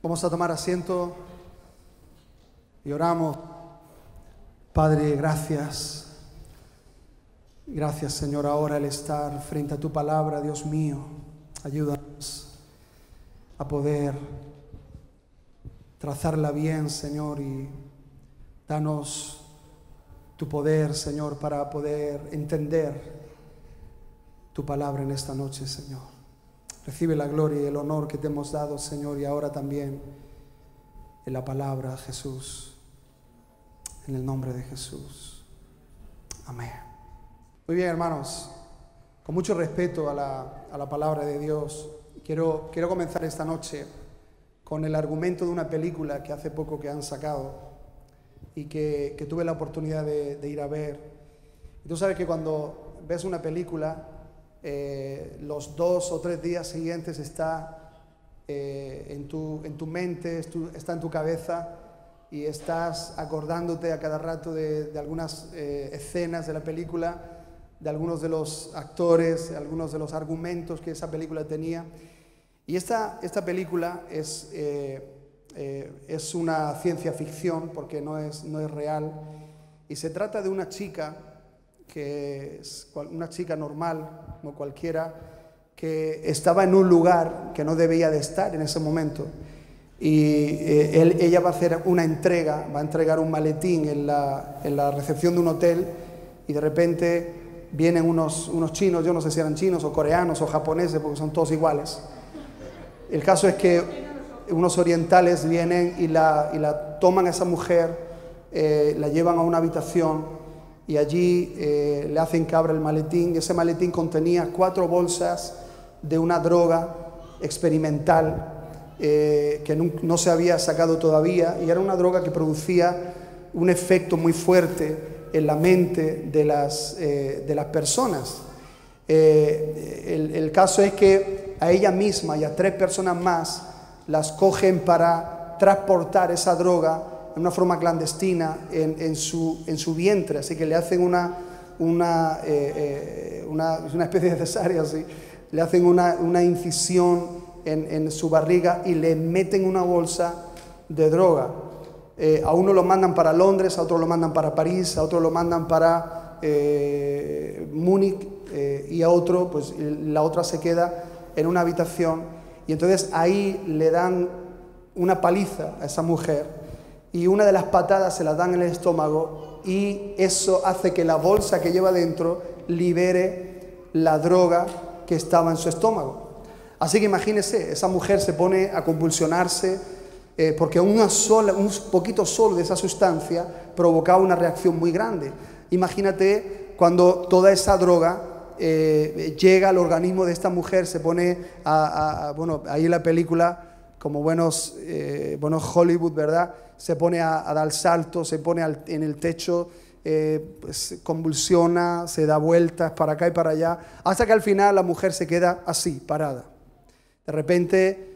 Vamos a tomar asiento y oramos. Padre, gracias. Gracias, Señor, ahora al estar frente a tu palabra, Dios mío. Ayúdanos a poder trazarla bien, Señor, y danos tu poder, Señor, para poder entender tu palabra en esta noche, Señor. Recibe la gloria y el honor que te hemos dado, Señor, y ahora también en la palabra, Jesús. En el nombre de Jesús. Amén. Muy bien, hermanos. Con mucho respeto a la palabra de Dios, quiero comenzar esta noche con el argumento de una película que hace poco que han sacado y que tuve la oportunidad de ir a ver. Y tú sabes que cuando ves una película, los 2 o 3 días siguientes está en tu mente, está en tu cabeza y estás acordándote a cada rato de algunas escenas de la película, de algunos de los actores, de algunos de los argumentos que esa película tenía. Y esta película es una ciencia ficción porque no es real, y se trata de una chica que es una chica normal, como cualquiera, que estaba en un lugar que no debía de estar en ese momento. Y ella va a hacer una entrega, va a entregar un maletín en la recepción de un hotel, y de repente vienen unos chinos, yo no sé si eran chinos o coreanos o japoneses, porque son todos iguales. El caso es que unos orientales vienen y la toman a esa mujer, la llevan a una habitación, y allí le hacen que abra el maletín, y ese maletín contenía 4 bolsas de una droga experimental que no se había sacado todavía, y era una droga que producía un efecto muy fuerte en la mente de las personas. El caso es que a ella misma y a 3 personas más las cogen para transportar esa droga en una forma clandestina en su vientre, así que le hacen una especie de cesárea, ¿sí? Le hacen una incisión en su barriga y le meten una bolsa de droga. A uno lo mandan para Londres, a otro lo mandan para París, a otro lo mandan para Múnich, y a otro, pues la otra se queda en una habitación, y entonces ahí le dan una paliza a esa mujer, y una de las patadas se la dan en el estómago, y eso hace que la bolsa que lleva dentro libere la droga que estaba en su estómago. Así que imagínese, esa mujer se pone a convulsionarse porque un poquito solo de esa sustancia provocaba una reacción muy grande. Imagínate cuando toda esa droga llega al organismo de esta mujer, se pone bueno, ahí en la película, como buenos Hollywood, ¿verdad? Se pone a dar saltos, se pone en el techo, pues convulsiona, se da vueltas para acá y para allá, hasta que al final la mujer se queda así, parada. De repente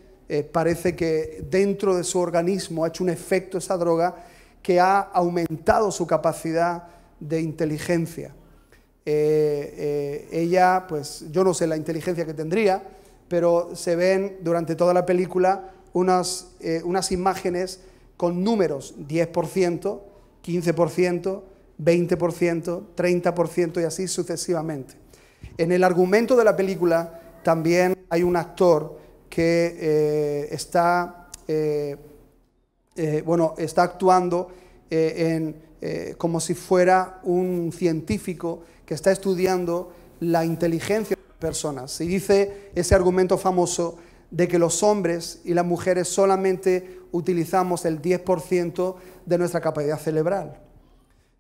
parece que dentro de su organismo ha hecho un efecto esa droga que ha aumentado su capacidad de inteligencia. Ella, pues yo no sé la inteligencia que tendría, pero se ven durante toda la película unas imágenes con números: 10%, 15%, 20%, 30% y así sucesivamente. En el argumento de la película también hay un actor que está actuando como si fuera un científico que está estudiando la inteligencia de las personas. Y dice ese argumento famoso de que los hombres y las mujeres solamente utilizamos el 10% de nuestra capacidad cerebral.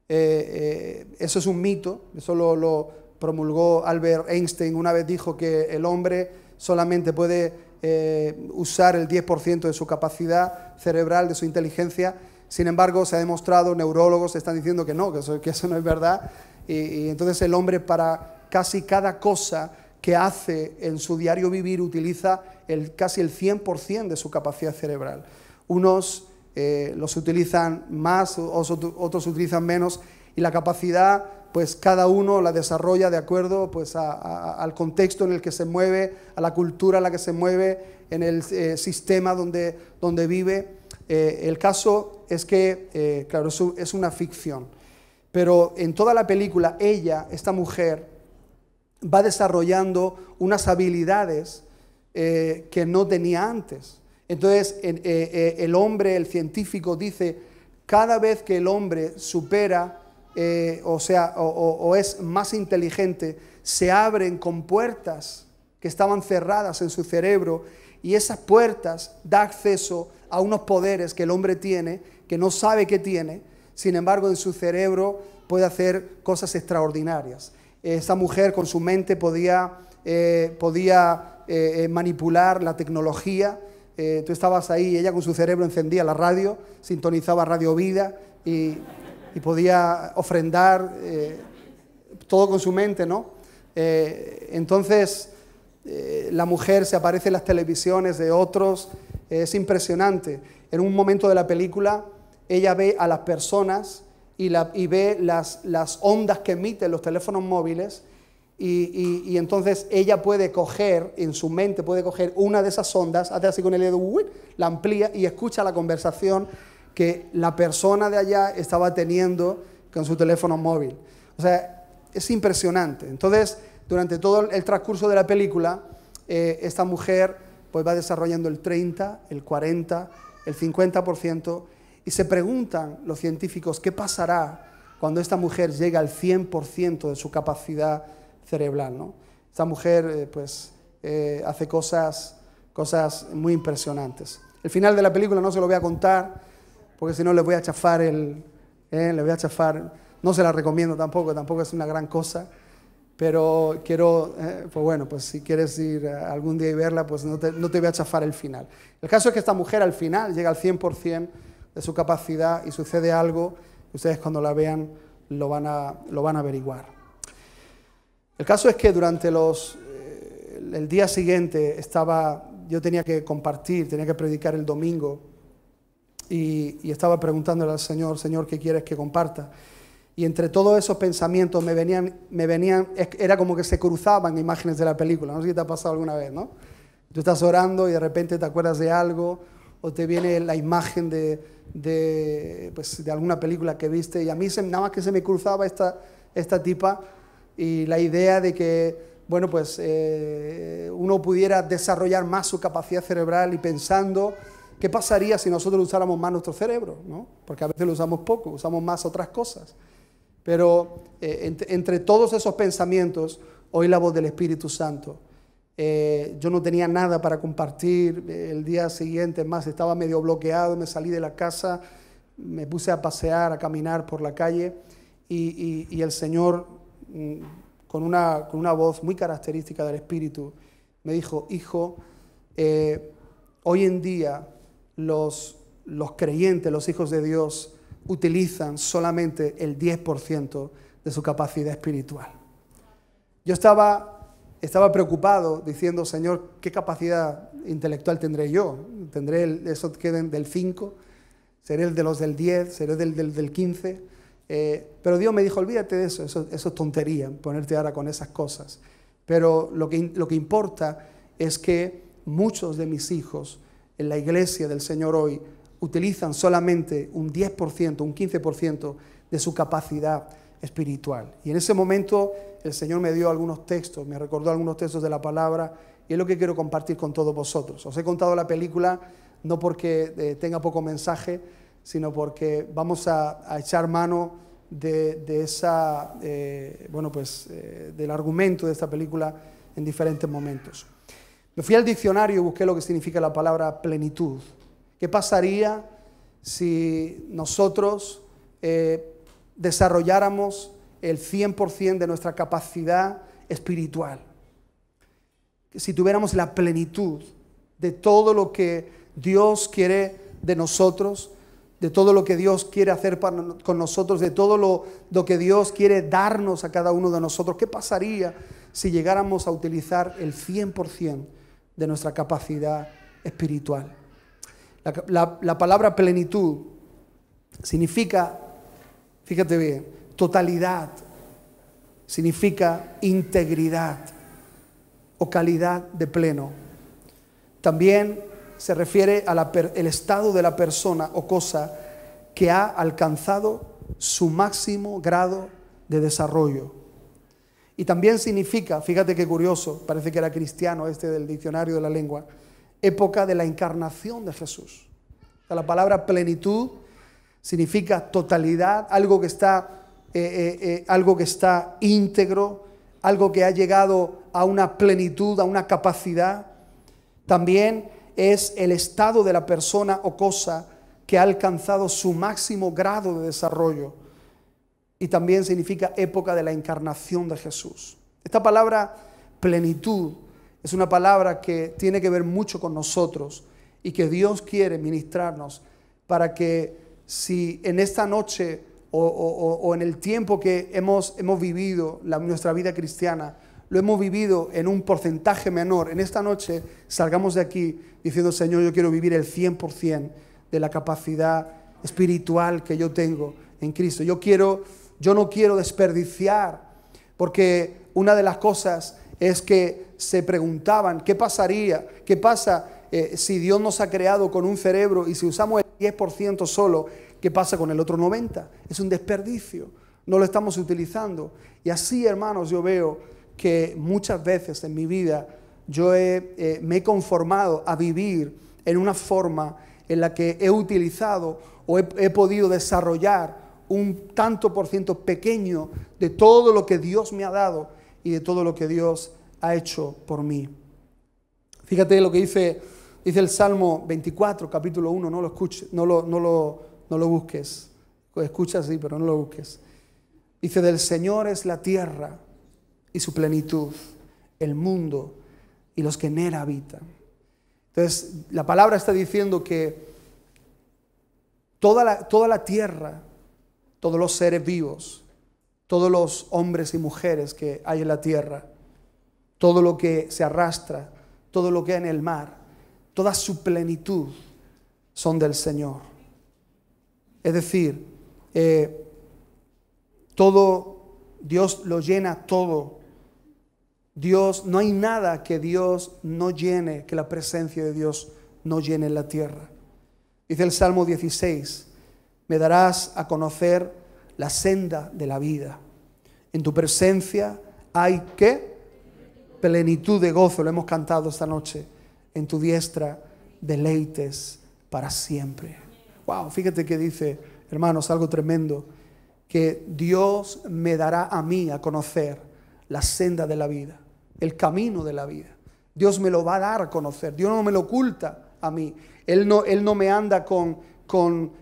Eso es un mito, eso lo promulgó Albert Einstein. Una vez dijo que el hombre solamente puede usar el 10% de su capacidad cerebral, de su inteligencia. Sin embargo, se ha demostrado, neurólogos están diciendo que no, que eso no es verdad, y entonces el hombre para casi cada cosa que hace en su diario vivir utiliza casi el 100% de su capacidad cerebral. Unos los utilizan más, otros utilizan menos, y la capacidad pues cada uno la desarrolla de acuerdo pues, al contexto en el que se mueve, a la cultura en la que se mueve, en el sistema donde vive. El caso es que, claro, es una ficción, pero en toda la película esta mujer, va desarrollando unas habilidades que no tenía antes. Entonces el hombre, el científico dice, cada vez que el hombre supera, o es más inteligente, se abren compuertas que estaban cerradas en su cerebro, y esas puertas da acceso a unos poderes que el hombre tiene, que no sabe que tiene. Sin embargo, en su cerebro puede hacer cosas extraordinarias. Esta mujer con su mente podía manipular la tecnología. Tú estabas ahí, ella con su cerebro encendía la radio, sintonizaba Radio Vida y podía ofrendar todo con su mente, ¿no? Entonces la mujer se aparece en las televisiones de otros, es impresionante. En un momento de la película ella ve a las personas y ve las ondas que emiten los teléfonos móviles, y entonces ella puede coger, en su mente puede coger una de esas ondas, hace así con el dedo, la amplía y escucha la conversación que la persona de allá estaba teniendo con su teléfono móvil. O sea, es impresionante. Entonces, durante todo el transcurso de la película, esta mujer pues va desarrollando el 30, el 40, el 50%, y se preguntan los científicos qué pasará cuando esta mujer llega al 100% de su capacidad cerebral, ¿no? Esta mujer hace cosas muy impresionantes. El final de la película no se lo voy a contar, porque si no le voy a chafar no se la recomiendo tampoco es una gran cosa, pero quiero, pues si quieres ir algún día y verla, pues no te voy a chafar el final. El caso es que esta mujer al final llega al 100% de su capacidad y sucede algo que ustedes cuando la vean lo van a averiguar. El caso es que durante el día siguiente yo tenía que compartir, tenía que predicar el domingo, y estaba preguntándole al Señor, Señor, ¿qué quieres que comparta? Y entre todos esos pensamientos me venían, era como que se cruzaban imágenes de la película. No sé si te ha pasado alguna vez, ¿no? Tú estás orando y de repente te acuerdas de algo, o te viene la imagen de alguna película que viste, y a mí nada más que se me cruzaba esta tipa, y la idea de que, uno pudiera desarrollar más su capacidad cerebral, y pensando, ¿qué pasaría si nosotros usáramos más nuestro cerebro, ¿no? Porque a veces lo usamos poco, usamos más otras cosas. Pero entre todos esos pensamientos, oí la voz del Espíritu Santo. Yo no tenía nada para compartir. El día siguiente, más, estaba medio bloqueado, me salí de la casa, me puse a pasear, a caminar por la calle, y el Señor, con una voz muy característica del Espíritu, me dijo, hijo, hoy en día los creyentes, los hijos de Dios, utilizan solamente el 10% de su capacidad espiritual. Yo estaba preocupado diciendo, Señor, ¿qué capacidad intelectual tendré yo? ¿Tendré eso que del 5? ¿Seré el de los del 10? ¿Seré del 15? Pero Dios me dijo, olvídate de eso es tontería, ponerte ahora con esas cosas. Pero lo que importa es que muchos de mis hijos en la iglesia del Señor hoy utilizan solamente un 10%, un 15% de su capacidad espiritual. Y en ese momento el Señor me dio algunos textos, me recordó algunos textos de la palabra, y es lo que quiero compartir con todos vosotros. Os he contado la película no porque tenga poco mensaje, sino porque vamos a echar mano del argumento de esta película en diferentes momentos. Me fui al diccionario y busqué lo que significa la palabra plenitud. ¿Qué pasaría si nosotros desarrolláramos el 100% de nuestra capacidad espiritual? Si tuviéramos la plenitud de todo lo que Dios quiere de nosotros, de todo lo que Dios quiere hacer con nosotros, de todo lo que Dios quiere darnos a cada uno de nosotros. ¿Qué pasaría si llegáramos a utilizar el 100% de nuestra capacidad espiritual? La palabra plenitud significa, fíjate bien, totalidad, significa integridad o calidad de pleno. También se refiere al estado de la persona o cosa que ha alcanzado su máximo grado de desarrollo. Y también significa, fíjate qué curioso, parece que era cristiano este del diccionario de la lengua, época de la encarnación de Jesús. O sea, la palabra plenitud significa totalidad, algo que está íntegro, algo que ha llegado a una plenitud, a una capacidad. También es el estado de la persona o cosa que ha alcanzado su máximo grado de desarrollo. Y también significa época de la encarnación de Jesús. Esta palabra plenitud es una palabra que tiene que ver mucho con nosotros y que Dios quiere ministrarnos para que si en esta noche o en el tiempo que hemos vivido nuestra vida cristiana, lo hemos vivido en un porcentaje menor, en esta noche salgamos de aquí diciendo: Señor, yo quiero vivir el 100% de la capacidad espiritual que yo tengo en Cristo. Yo no quiero desperdiciar, porque una de las cosas es que se preguntaban, ¿qué pasa si Dios nos ha creado con un cerebro y si usamos el 10% solo, qué pasa con el otro 90%? Es un desperdicio, no lo estamos utilizando. Y hermanos, yo veo que muchas veces en mi vida yo me he conformado a vivir en una forma en la que he utilizado o he podido desarrollar un tanto por ciento pequeño de todo lo que Dios me ha dado y de todo lo que Dios ha hecho por mí. Fíjate lo que dice el Salmo 24, capítulo 1, no lo busques. Escucha sí, pero no lo busques. Dice: del Señor es la tierra y su plenitud, el mundo y los que en él habitan. Entonces, la palabra está diciendo que toda la tierra, todos los seres vivos, todos los hombres y mujeres que hay en la tierra, todo lo que se arrastra, todo lo que hay en el mar, toda su plenitud son del Señor. Es decir, todo, Dios lo llena todo. Dios, no hay nada que Dios no llene, que la presencia de Dios no llene en la tierra. Dice el Salmo 16: me darás a conocer la senda de la vida. En tu presencia hay ¿qué? Plenitud de gozo, lo hemos cantado esta noche. En tu diestra deleites para siempre. Wow, fíjate que dice, hermanos, algo tremendo, que Dios me dará a mí a conocer la senda de la vida, el camino de la vida. Dios me lo va a dar a conocer. Dios no me lo oculta a mí. Él no me anda con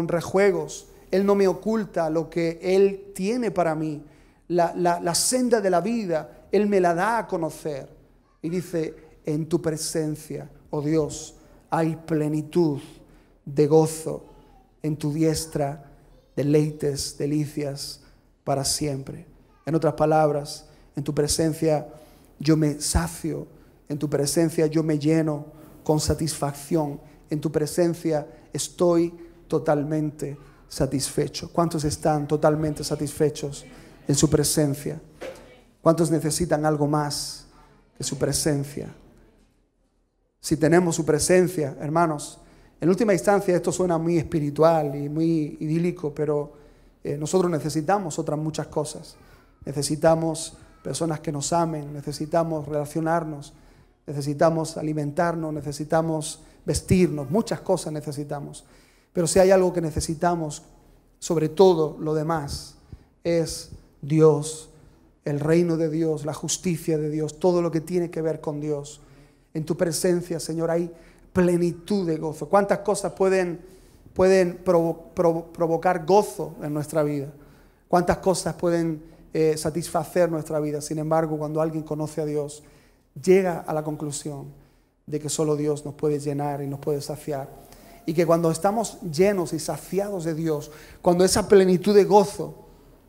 rejuegos. Él no me oculta lo que Él tiene para mí. La senda de la vida, Él me la da a conocer. Y dice: en tu presencia, oh Dios, hay plenitud de gozo. En tu diestra, deleites, delicias para siempre. En otras palabras, en tu presencia yo me sacio. En tu presencia yo me lleno con satisfacción. En tu presencia estoy totalmente satisfecho. ¿Cuántos están totalmente satisfechos en su presencia? ¿Cuántos necesitan algo más que su presencia? Si tenemos su presencia, hermanos, en última instancia esto suena muy espiritual y muy idílico, pero nosotros necesitamos otras muchas cosas. Necesitamos personas que nos amen, necesitamos relacionarnos, necesitamos alimentarnos, necesitamos vestirnos, muchas cosas necesitamos. Pero si hay algo que necesitamos, sobre todo lo demás, es Dios, el reino de Dios, la justicia de Dios, todo lo que tiene que ver con Dios. En tu presencia, Señor, hay plenitud de gozo. ¿Cuántas cosas pueden provocar gozo en nuestra vida? ¿Cuántas cosas pueden satisfacer nuestra vida? Sin embargo, cuando alguien conoce a Dios, llega a la conclusión de que solo Dios nos puede llenar y nos puede saciar. Y que cuando estamos llenos y saciados de Dios, cuando esa plenitud de gozo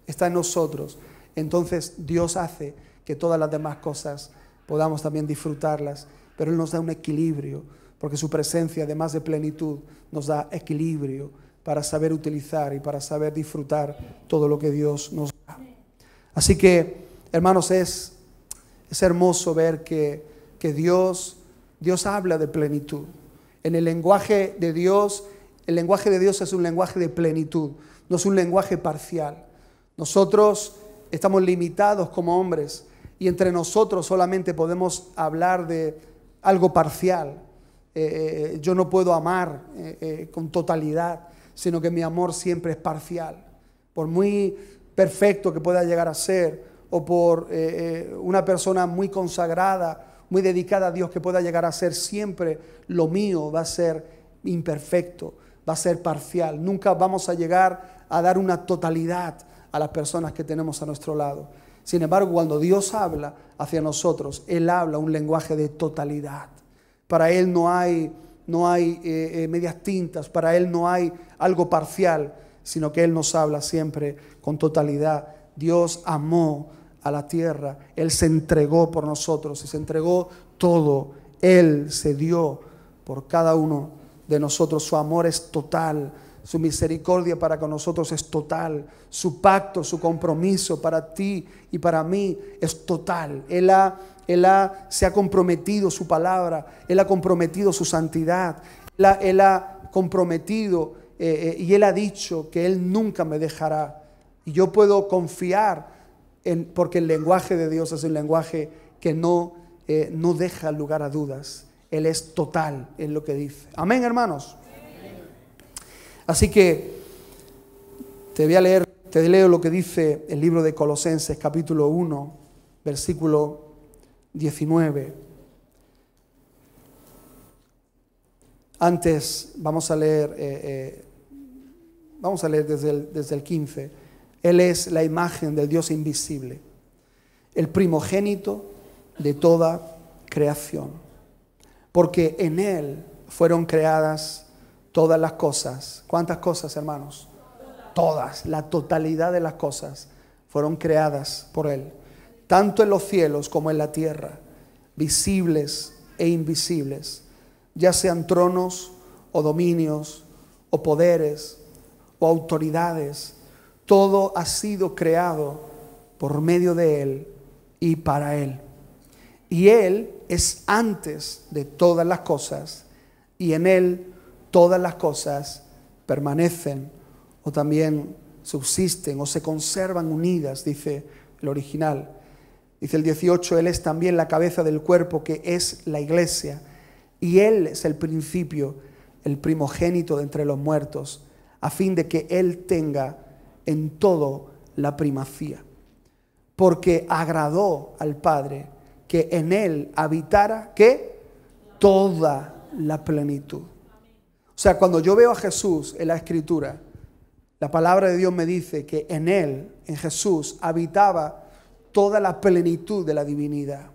está en nosotros, entonces Dios hace que todas las demás cosas podamos también disfrutarlas. Pero Él nos da un equilibrio, porque su presencia, además de plenitud, nos da equilibrio para saber utilizar y para saber disfrutar todo lo que Dios nos da. Así que, hermanos, es hermoso ver que Dios habla de plenitud. En el lenguaje de Dios es un lenguaje de plenitud, no es un lenguaje parcial. Nosotros estamos limitados como hombres y entre nosotros solamente podemos hablar de algo parcial. Yo no puedo amar con totalidad, sino que mi amor siempre es parcial. Por muy perfecto que pueda llegar a ser, o por una persona muy consagrada, muy dedicada a Dios que pueda llegar a ser, siempre lo mío va a ser imperfecto, va a ser parcial. Nunca vamos a llegar a dar una totalidad a las personas que tenemos a nuestro lado. Sin embargo, cuando Dios habla hacia nosotros, Él habla un lenguaje de totalidad. Para Él no hay medias tintas, para Él no hay algo parcial, sino que Él nos habla siempre con totalidad. Dios amó a la tierra, Él se entregó por nosotros y se entregó todo. Él se dio por cada uno de nosotros. Su amor es total, su misericordia para con nosotros es total, su pacto, su compromiso para ti y para mí es total. Él se ha comprometido su palabra, Él ha comprometido su santidad, Él ha comprometido y Él ha dicho que Él nunca me dejará. Y yo puedo confiar porque el lenguaje de Dios es un lenguaje que no deja lugar a dudas. Él es total en lo que dice. Amén, hermanos. Así que te leo lo que dice el libro de Colosenses, capítulo 1, versículo 19. Antes vamos a leer desde el 15. Él es la imagen del Dios invisible, el primogénito de toda creación, porque en Él fueron creadas todas las cosas. ¿Cuántas cosas, hermanos? Todas, la totalidad de las cosas fueron creadas por Él, tanto en los cielos como en la tierra, visibles e invisibles, ya sean tronos o dominios o poderes o autoridades. Todo ha sido creado por medio de Él y para Él. Y Él es antes de todas las cosas, y en Él todas las cosas permanecen o también subsisten o se conservan unidas, dice el original. Dice el 18, Él es también la cabeza del cuerpo, que es la iglesia, y Él es el principio, el primogénito de entre los muertos, a fin de que Él tenga en todo la primacía, porque agradó al Padre que en Él habitara, ¿qué? Toda la plenitud. O sea, cuando yo veo a Jesús en la Escritura, la palabra de Dios me dice que en Él, en Jesús, habitaba toda la plenitud de la divinidad.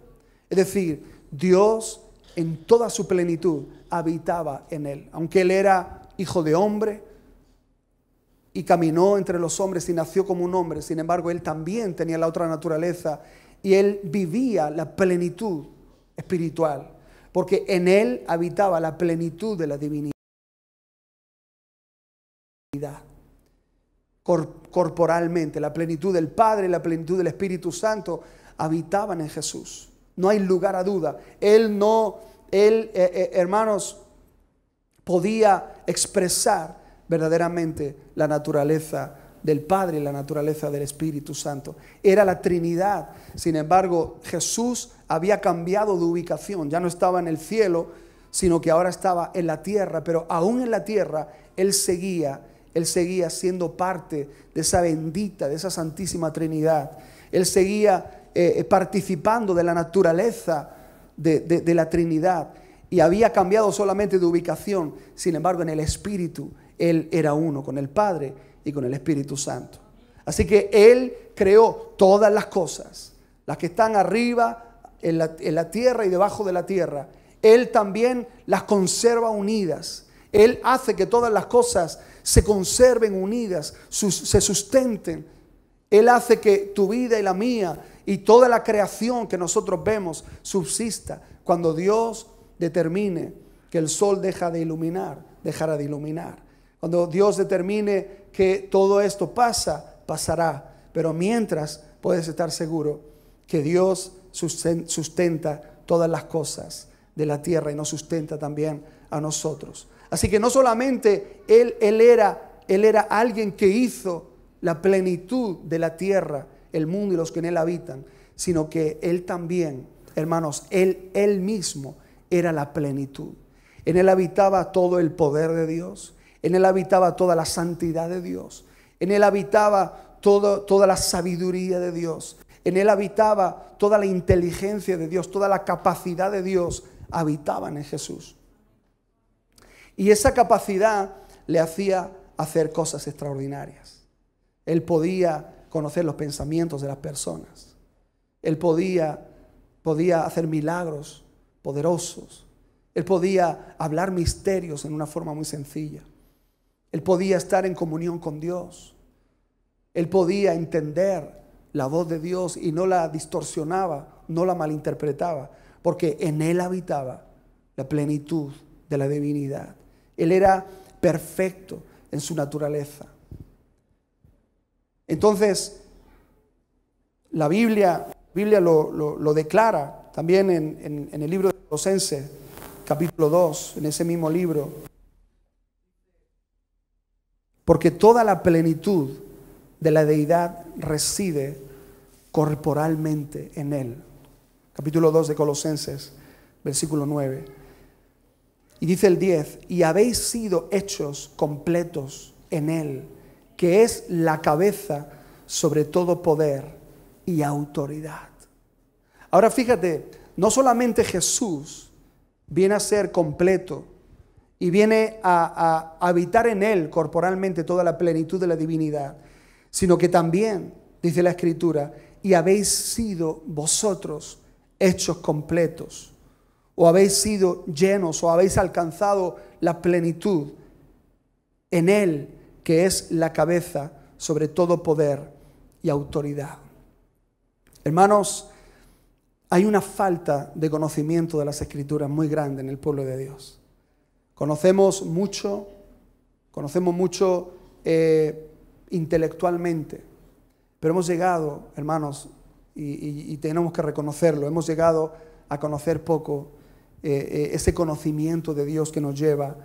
Es decir, Dios en toda su plenitud habitaba en Él. Aunque Él era hijo de hombre y caminó entre los hombres y nació como un hombre, sin embargo, Él también tenía la otra naturaleza y Él vivía la plenitud espiritual, porque en Él habitaba la plenitud de la divinidad. Corporalmente, la plenitud del Padre y la plenitud del Espíritu Santo habitaban en Jesús. No hay lugar a duda. Hermanos, podía expresar verdaderamente la naturaleza del Padre y la naturaleza del Espíritu Santo. Era la Trinidad. Sin embargo, Jesús había cambiado de ubicación. Ya no estaba en el cielo, sino que ahora estaba en la tierra. Pero aún en la tierra, Él seguía siendo parte de esa bendita, de esa santísima Trinidad. Él seguía participando de la naturaleza de la Trinidad. Y había cambiado solamente de ubicación. Sin embargo, en el Espíritu, Él era uno con el Padre y con el Espíritu Santo. Así que Él creó todas las cosas, las que están arriba en la tierra y debajo de la tierra. Él también las conserva unidas. Él hace que todas las cosas se conserven unidas, se sustenten. Él hace que tu vida y la mía y toda la creación que nosotros vemos subsista. Cuando Dios determine que el sol dejará de iluminar. Cuando Dios determine que todo esto pasará. Pero mientras, puedes estar seguro que Dios sustenta todas las cosas de la tierra y nos sustenta también a nosotros. Así que no solamente Él era alguien que hizo la plenitud de la tierra, el mundo y los que en Él habitan, sino que Él también, hermanos, Él mismo era la plenitud. En Él habitaba todo el poder de Dios, en Él habitaba toda la santidad de Dios, en Él habitaba toda la sabiduría de Dios, en Él habitaba toda la inteligencia de Dios, toda la capacidad de Dios habitaban en Jesús. Y esa capacidad le hacía hacer cosas extraordinarias. Él podía conocer los pensamientos de las personas. Él podía hacer milagros poderosos. Él podía hablar misterios en una forma muy sencilla. Él podía estar en comunión con Dios. Él podía entender la voz de Dios y no la distorsionaba, no la malinterpretaba, porque en Él habitaba la plenitud de la divinidad. Él era perfecto en su naturaleza. Entonces, la Biblia lo declara también en el libro de Colosenses, capítulo 2, en ese mismo libro. Porque toda la plenitud de la deidad reside corporalmente en Él. Capítulo 2 de Colosenses, versículo 9. Y dice el 10, y habéis sido hechos completos en Él, que es la cabeza sobre todo poder y autoridad. Ahora fíjate, no solamente Jesús viene a ser completo y viene a habitar en Él corporalmente toda la plenitud de la divinidad, sino que también, dice la Escritura, y habéis sido vosotros hechos completos, o habéis sido llenos, o habéis alcanzado la plenitud en Él, que es la cabeza sobre todo poder y autoridad. Hermanos, hay una falta de conocimiento de las Escrituras muy grande en el pueblo de Dios. Conocemos mucho intelectualmente, pero hemos llegado, hermanos, y tenemos que reconocerlo, hemos llegado a conocer poco ese conocimiento de Dios que nos lleva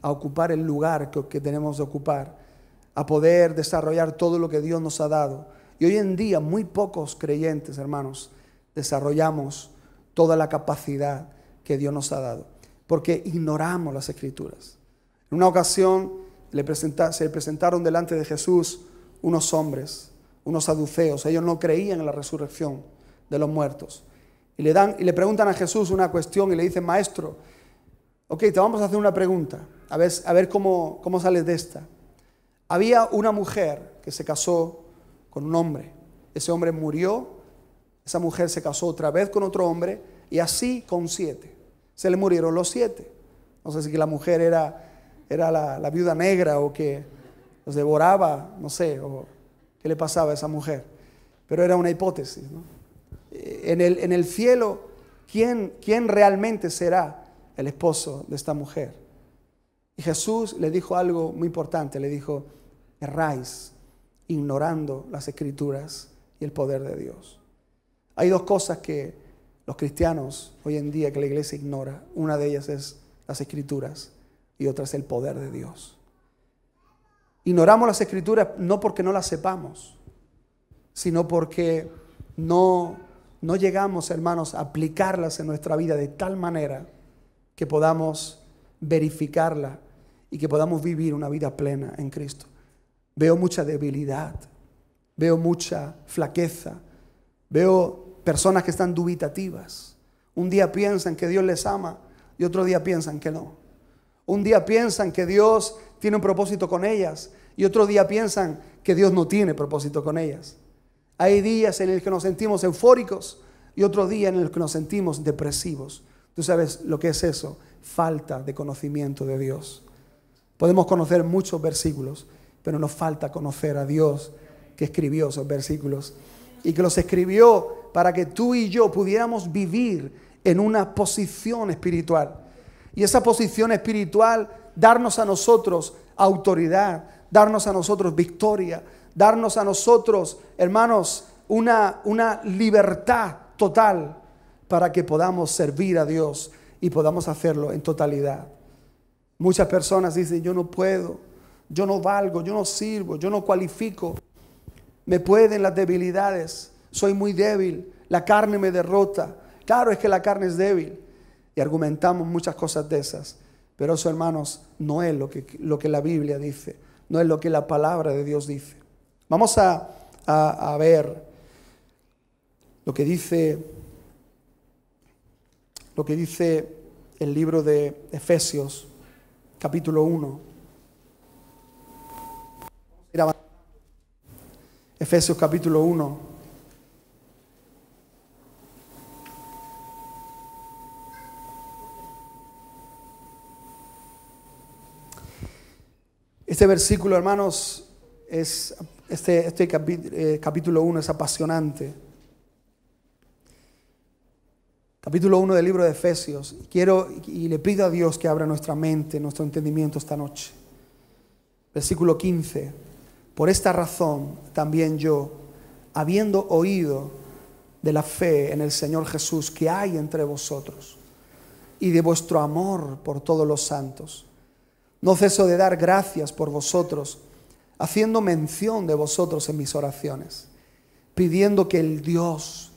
a ocupar el lugar que tenemos de ocupar, a poder desarrollar todo lo que Dios nos ha dado. Y hoy en día muy pocos creyentes, hermanos, desarrollamos toda la capacidad que Dios nos ha dado, porque ignoramos las Escrituras. En una ocasión se le presentaron delante de Jesús unos hombres, unos saduceos. Ellos no creían en la resurrección de los muertos. Y le preguntan a Jesús una cuestión y le dicen: maestro, ok, te vamos a hacer una pregunta, a ver cómo sales de esta. Había una mujer que se casó con un hombre. Ese hombre murió, esa mujer se casó otra vez con otro hombre y así con 7. Se le murieron los 7. No sé si la mujer era la viuda negra o que los devoraba, no sé, o qué le pasaba a esa mujer. Pero era una hipótesis, ¿no? En el cielo, ¿quién realmente será el esposo de esta mujer? Y Jesús le dijo algo muy importante. Le dijo: erráis ignorando las Escrituras y el poder de Dios. Hay dos cosas que los cristianos hoy en día, que la iglesia ignora. Una de ellas es las Escrituras y otra es el poder de Dios. Ignoramos las Escrituras no porque no las sepamos, sino porque no llegamos, hermanos, a aplicarlas en nuestra vida de tal manera que podamos verificarla y que podamos vivir una vida plena en Cristo. Veo mucha debilidad, veo mucha flaqueza, veo personas que están dubitativas. Un día piensan que Dios les ama y otro día piensan que no. Un día piensan que Dios tiene un propósito con ellas y otro día piensan que Dios no tiene propósito con ellas. Hay días en los que nos sentimos eufóricos y otro día en los que nos sentimos depresivos. ¿Tú sabes lo que es eso? Falta de conocimiento de Dios. Podemos conocer muchos versículos, pero nos falta conocer a Dios que escribió esos versículos y que los escribió para que tú y yo pudiéramos vivir en una posición espiritual. Y esa posición espiritual, darnos a nosotros autoridad, darnos a nosotros victoria, darnos a nosotros, hermanos, una libertad total para que podamos servir a Dios y podamos hacerlo en totalidad. Muchas personas dicen, yo no puedo, yo no valgo, yo no sirvo, yo no cualifico, me pueden las debilidades, soy muy débil, la carne me derrota. Claro, es que la carne es débil y argumentamos muchas cosas de esas, pero eso, hermanos, no es lo que la Biblia dice, no es lo que la palabra de Dios dice. Vamos a ver lo que dice el libro de Efesios, capítulo 1. Efesios capítulo 1. Este versículo, hermanos, este capítulo 1 es apasionante. Capítulo 1 del libro de Efesios. Quiero y le pido a Dios que abra nuestra mente, nuestro entendimiento esta noche. Versículo 15. Por esta razón también yo, habiendo oído de la fe en el Señor Jesús que hay entre vosotros y de vuestro amor por todos los santos, no ceso de dar gracias por vosotros, haciendo mención de vosotros en mis oraciones, pidiendo que el Dios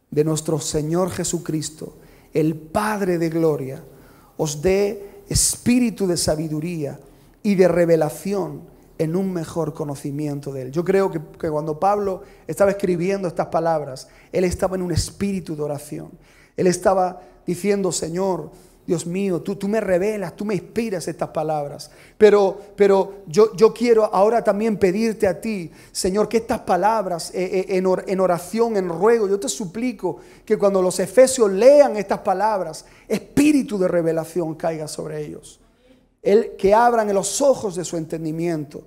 de nuestro Señor Jesucristo, el Padre de gloria, os dé espíritu de sabiduría y de revelación en un mejor conocimiento de Él. Yo creo que cuando Pablo estaba escribiendo estas palabras, él estaba en un espíritu de oración. Él estaba diciendo, Señor, Dios mío, tú me revelas, tú me inspiras estas palabras. Pero yo quiero ahora también pedirte a ti, Señor, que estas palabras en oración, en ruego, yo te suplico que cuando los efesios lean estas palabras, espíritu de revelación caiga sobre ellos. Que abran los ojos de su entendimiento.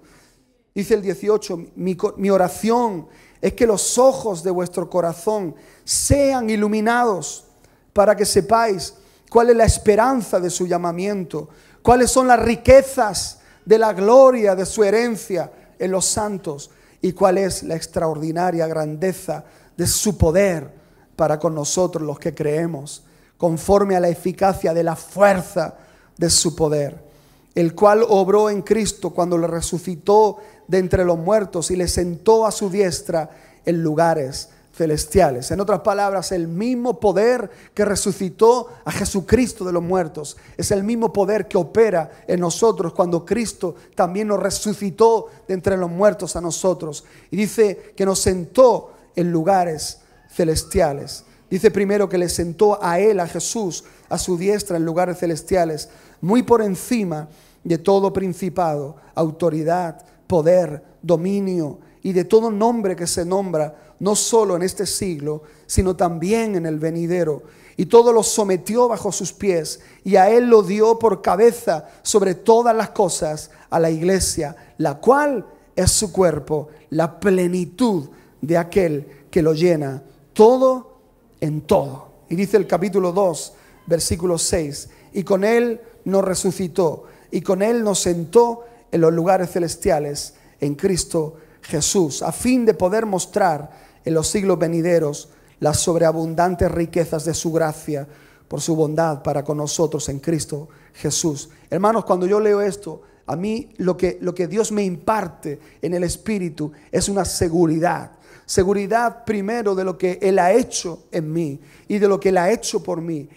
Dice el 18, mi oración es que los ojos de vuestro corazón sean iluminados para que sepáis cuál es la esperanza de su llamamiento, cuáles son las riquezas de la gloria de su herencia en los santos y cuál es la extraordinaria grandeza de su poder para con nosotros los que creemos, conforme a la eficacia de la fuerza de su poder, el cual obró en Cristo cuando le resucitó de entre los muertos y le sentó a su diestra en lugares celestiales. En otras palabras, el mismo poder que resucitó a Jesucristo de los muertos es el mismo poder que opera en nosotros cuando Cristo también nos resucitó de entre los muertos a nosotros. Y dice que nos sentó en lugares celestiales. Dice primero que le sentó a Él, a Jesús, a su diestra en lugares celestiales, muy por encima de todo principado, autoridad, poder, dominio y de todo nombre que se nombra, no solo en este siglo, sino también en el venidero. Y todo lo sometió bajo sus pies, y a Él lo dio por cabeza sobre todas las cosas, a la iglesia, la cual es su cuerpo, la plenitud de aquel que lo llena todo en todo. Y dice el capítulo 2, versículo 6, y con Él nos resucitó, y con Él nos sentó en los lugares celestiales, en Cristo Jesús, a fin de poder mostrar en los siglos venideros las sobreabundantes riquezas de su gracia por su bondad para con nosotros en Cristo Jesús. Hermanos, cuando yo leo esto, a mí lo que Dios me imparte en el Espíritu es una seguridad. Seguridad primero de lo que Él ha hecho en mí y de lo que Él ha hecho por mí.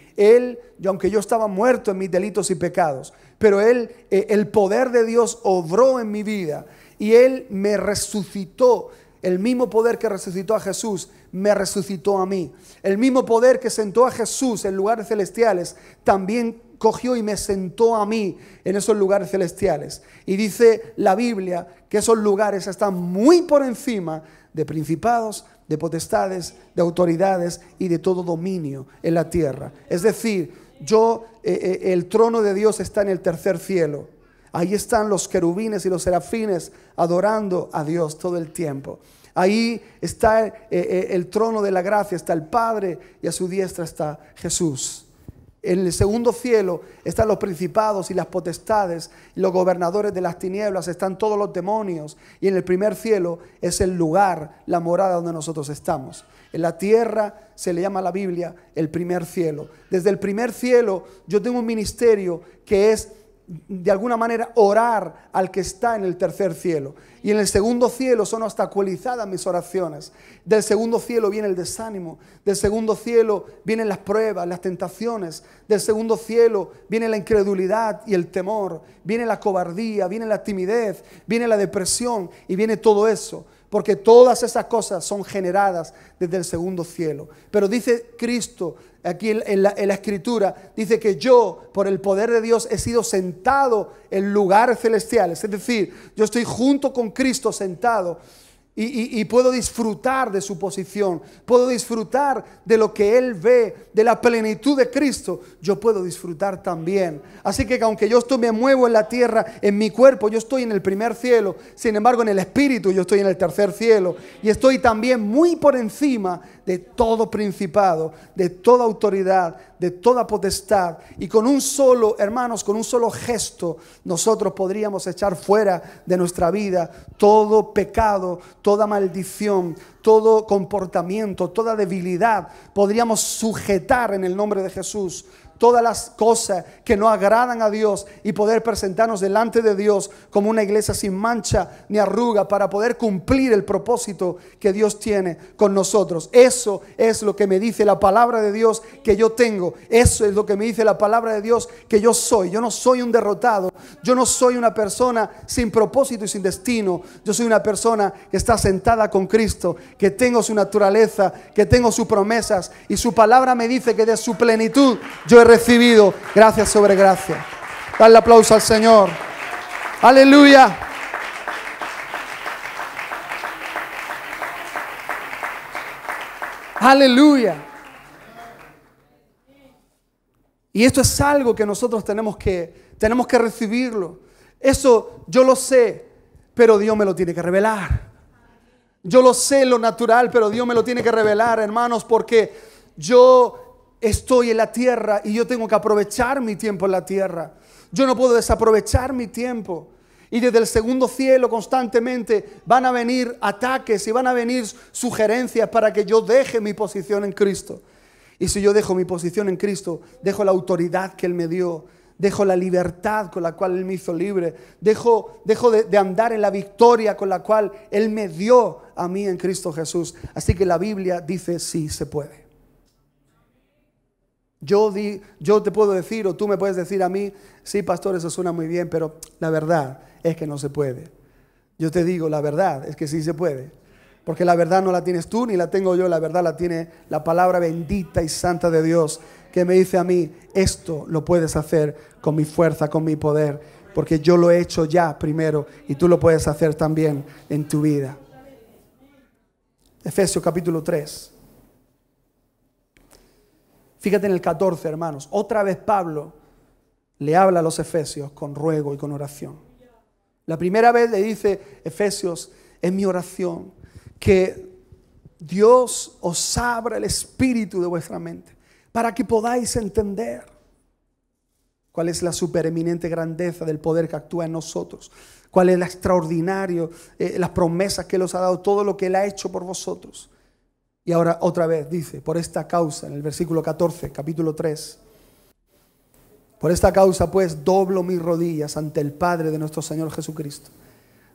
Aunque yo estaba muerto en mis delitos y pecados, pero el poder de Dios obró en mi vida y Él me resucitó. El mismo poder que resucitó a Jesús me resucitó a mí. El mismo poder que sentó a Jesús en lugares celestiales también cogió y me sentó a mí en esos lugares celestiales. Y dice la Biblia que esos lugares están muy por encima de principados, de potestades, de autoridades y de todo dominio en la tierra. Es decir, el trono de Dios está en el tercer cielo. Ahí están los querubines y los serafines adorando a Dios todo el tiempo. Ahí está el trono de la gracia, está el Padre y a su diestra está Jesús. En el segundo cielo están los principados y las potestades, y los gobernadores de las tinieblas, están todos los demonios. Y en el primer cielo es el lugar, la morada donde nosotros estamos. En la tierra se le llama a la Biblia el primer cielo. Desde el primer cielo yo tengo un ministerio que es, de alguna manera, orar al que está en el tercer cielo. Y en el segundo cielo son obstaculizadas mis oraciones. Del segundo cielo viene el desánimo. Del segundo cielo vienen las pruebas, las tentaciones. Del segundo cielo viene la incredulidad y el temor. Viene la cobardía, viene la timidez, viene la depresión y viene todo eso. Porque todas esas cosas son generadas desde el segundo cielo. Pero dice Cristo aquí en la escritura, dice que yo, por el poder de Dios, he sido sentado en lugares celestiales. Es decir, yo estoy junto con Cristo sentado y puedo disfrutar de su posición. Puedo disfrutar de lo que Él ve, de la plenitud de Cristo. Yo puedo disfrutar también. Así que aunque yo me muevo en la tierra, en mi cuerpo, yo estoy en el primer cielo. Sin embargo, en el espíritu yo estoy en el tercer cielo. Y estoy también muy por encima de todo principado, de toda autoridad, de toda potestad. Y con un solo, hermanos, con un solo gesto, nosotros podríamos echar fuera de nuestra vida todo pecado, toda maldición, todo comportamiento, toda debilidad. Podríamos sujetar en el nombre de Jesús todas las cosas que no agradan a Dios y poder presentarnos delante de Dios como una iglesia sin mancha ni arruga, para poder cumplir el propósito que Dios tiene con nosotros. Eso es lo que me dice la palabra de Dios que yo tengo. Eso es lo que me dice la palabra de Dios que yo soy. Yo no soy un derrotado. Yo no soy una persona sin propósito y sin destino. Yo soy una persona que está sentada con Cristo, que tengo su naturaleza, que tengo sus promesas, y su palabra me dice que de su plenitud yo he recibido gracia sobre gracia. Dale aplauso al Señor. Aleluya. Aleluya. Y esto es algo que nosotros tenemos que recibirlo. Eso yo lo sé, pero Dios me lo tiene que revelar. Yo lo sé en lo natural, pero Dios me lo tiene que revelar, hermanos, porque yo estoy en la tierra y yo tengo que aprovechar mi tiempo en la tierra. Yo no puedo desaprovechar mi tiempo. Y desde el segundo cielo constantemente van a venir ataques y van a venir sugerencias para que yo deje mi posición en Cristo. Y si yo dejo mi posición en Cristo, dejo la autoridad que Él me dio, dejo la libertad con la cual Él me hizo libre, dejo de andar en la victoria con la cual Él me dio a mí en Cristo Jesús. Así que la Biblia dice sí se puede. Yo te puedo decir, o tú me puedes decir a mí, sí, pastor, eso suena muy bien, pero la verdad es que no se puede. Yo te digo, la verdad es que sí se puede. Porque la verdad no la tienes tú ni la tengo yo, la verdad la tiene la palabra bendita y santa de Dios, que me dice a mí, esto lo puedes hacer con mi fuerza, con mi poder, porque yo lo he hecho ya primero y tú lo puedes hacer también en tu vida. Efesios capítulo 3. Fíjate en el 14, hermanos. Otra vez Pablo le habla a los efesios con ruego y con oración. La primera vez le dice, Efesios, es mi oración que Dios os abra el espíritu de vuestra mente para que podáis entender cuál es la supereminente grandeza del poder que actúa en nosotros, cuál es la extraordinario, las promesas que Él os ha dado, todo lo que Él ha hecho por vosotros. Y ahora otra vez dice, por esta causa, en el versículo 14, capítulo 3, por esta causa pues doblo mis rodillas ante el Padre de nuestro Señor Jesucristo,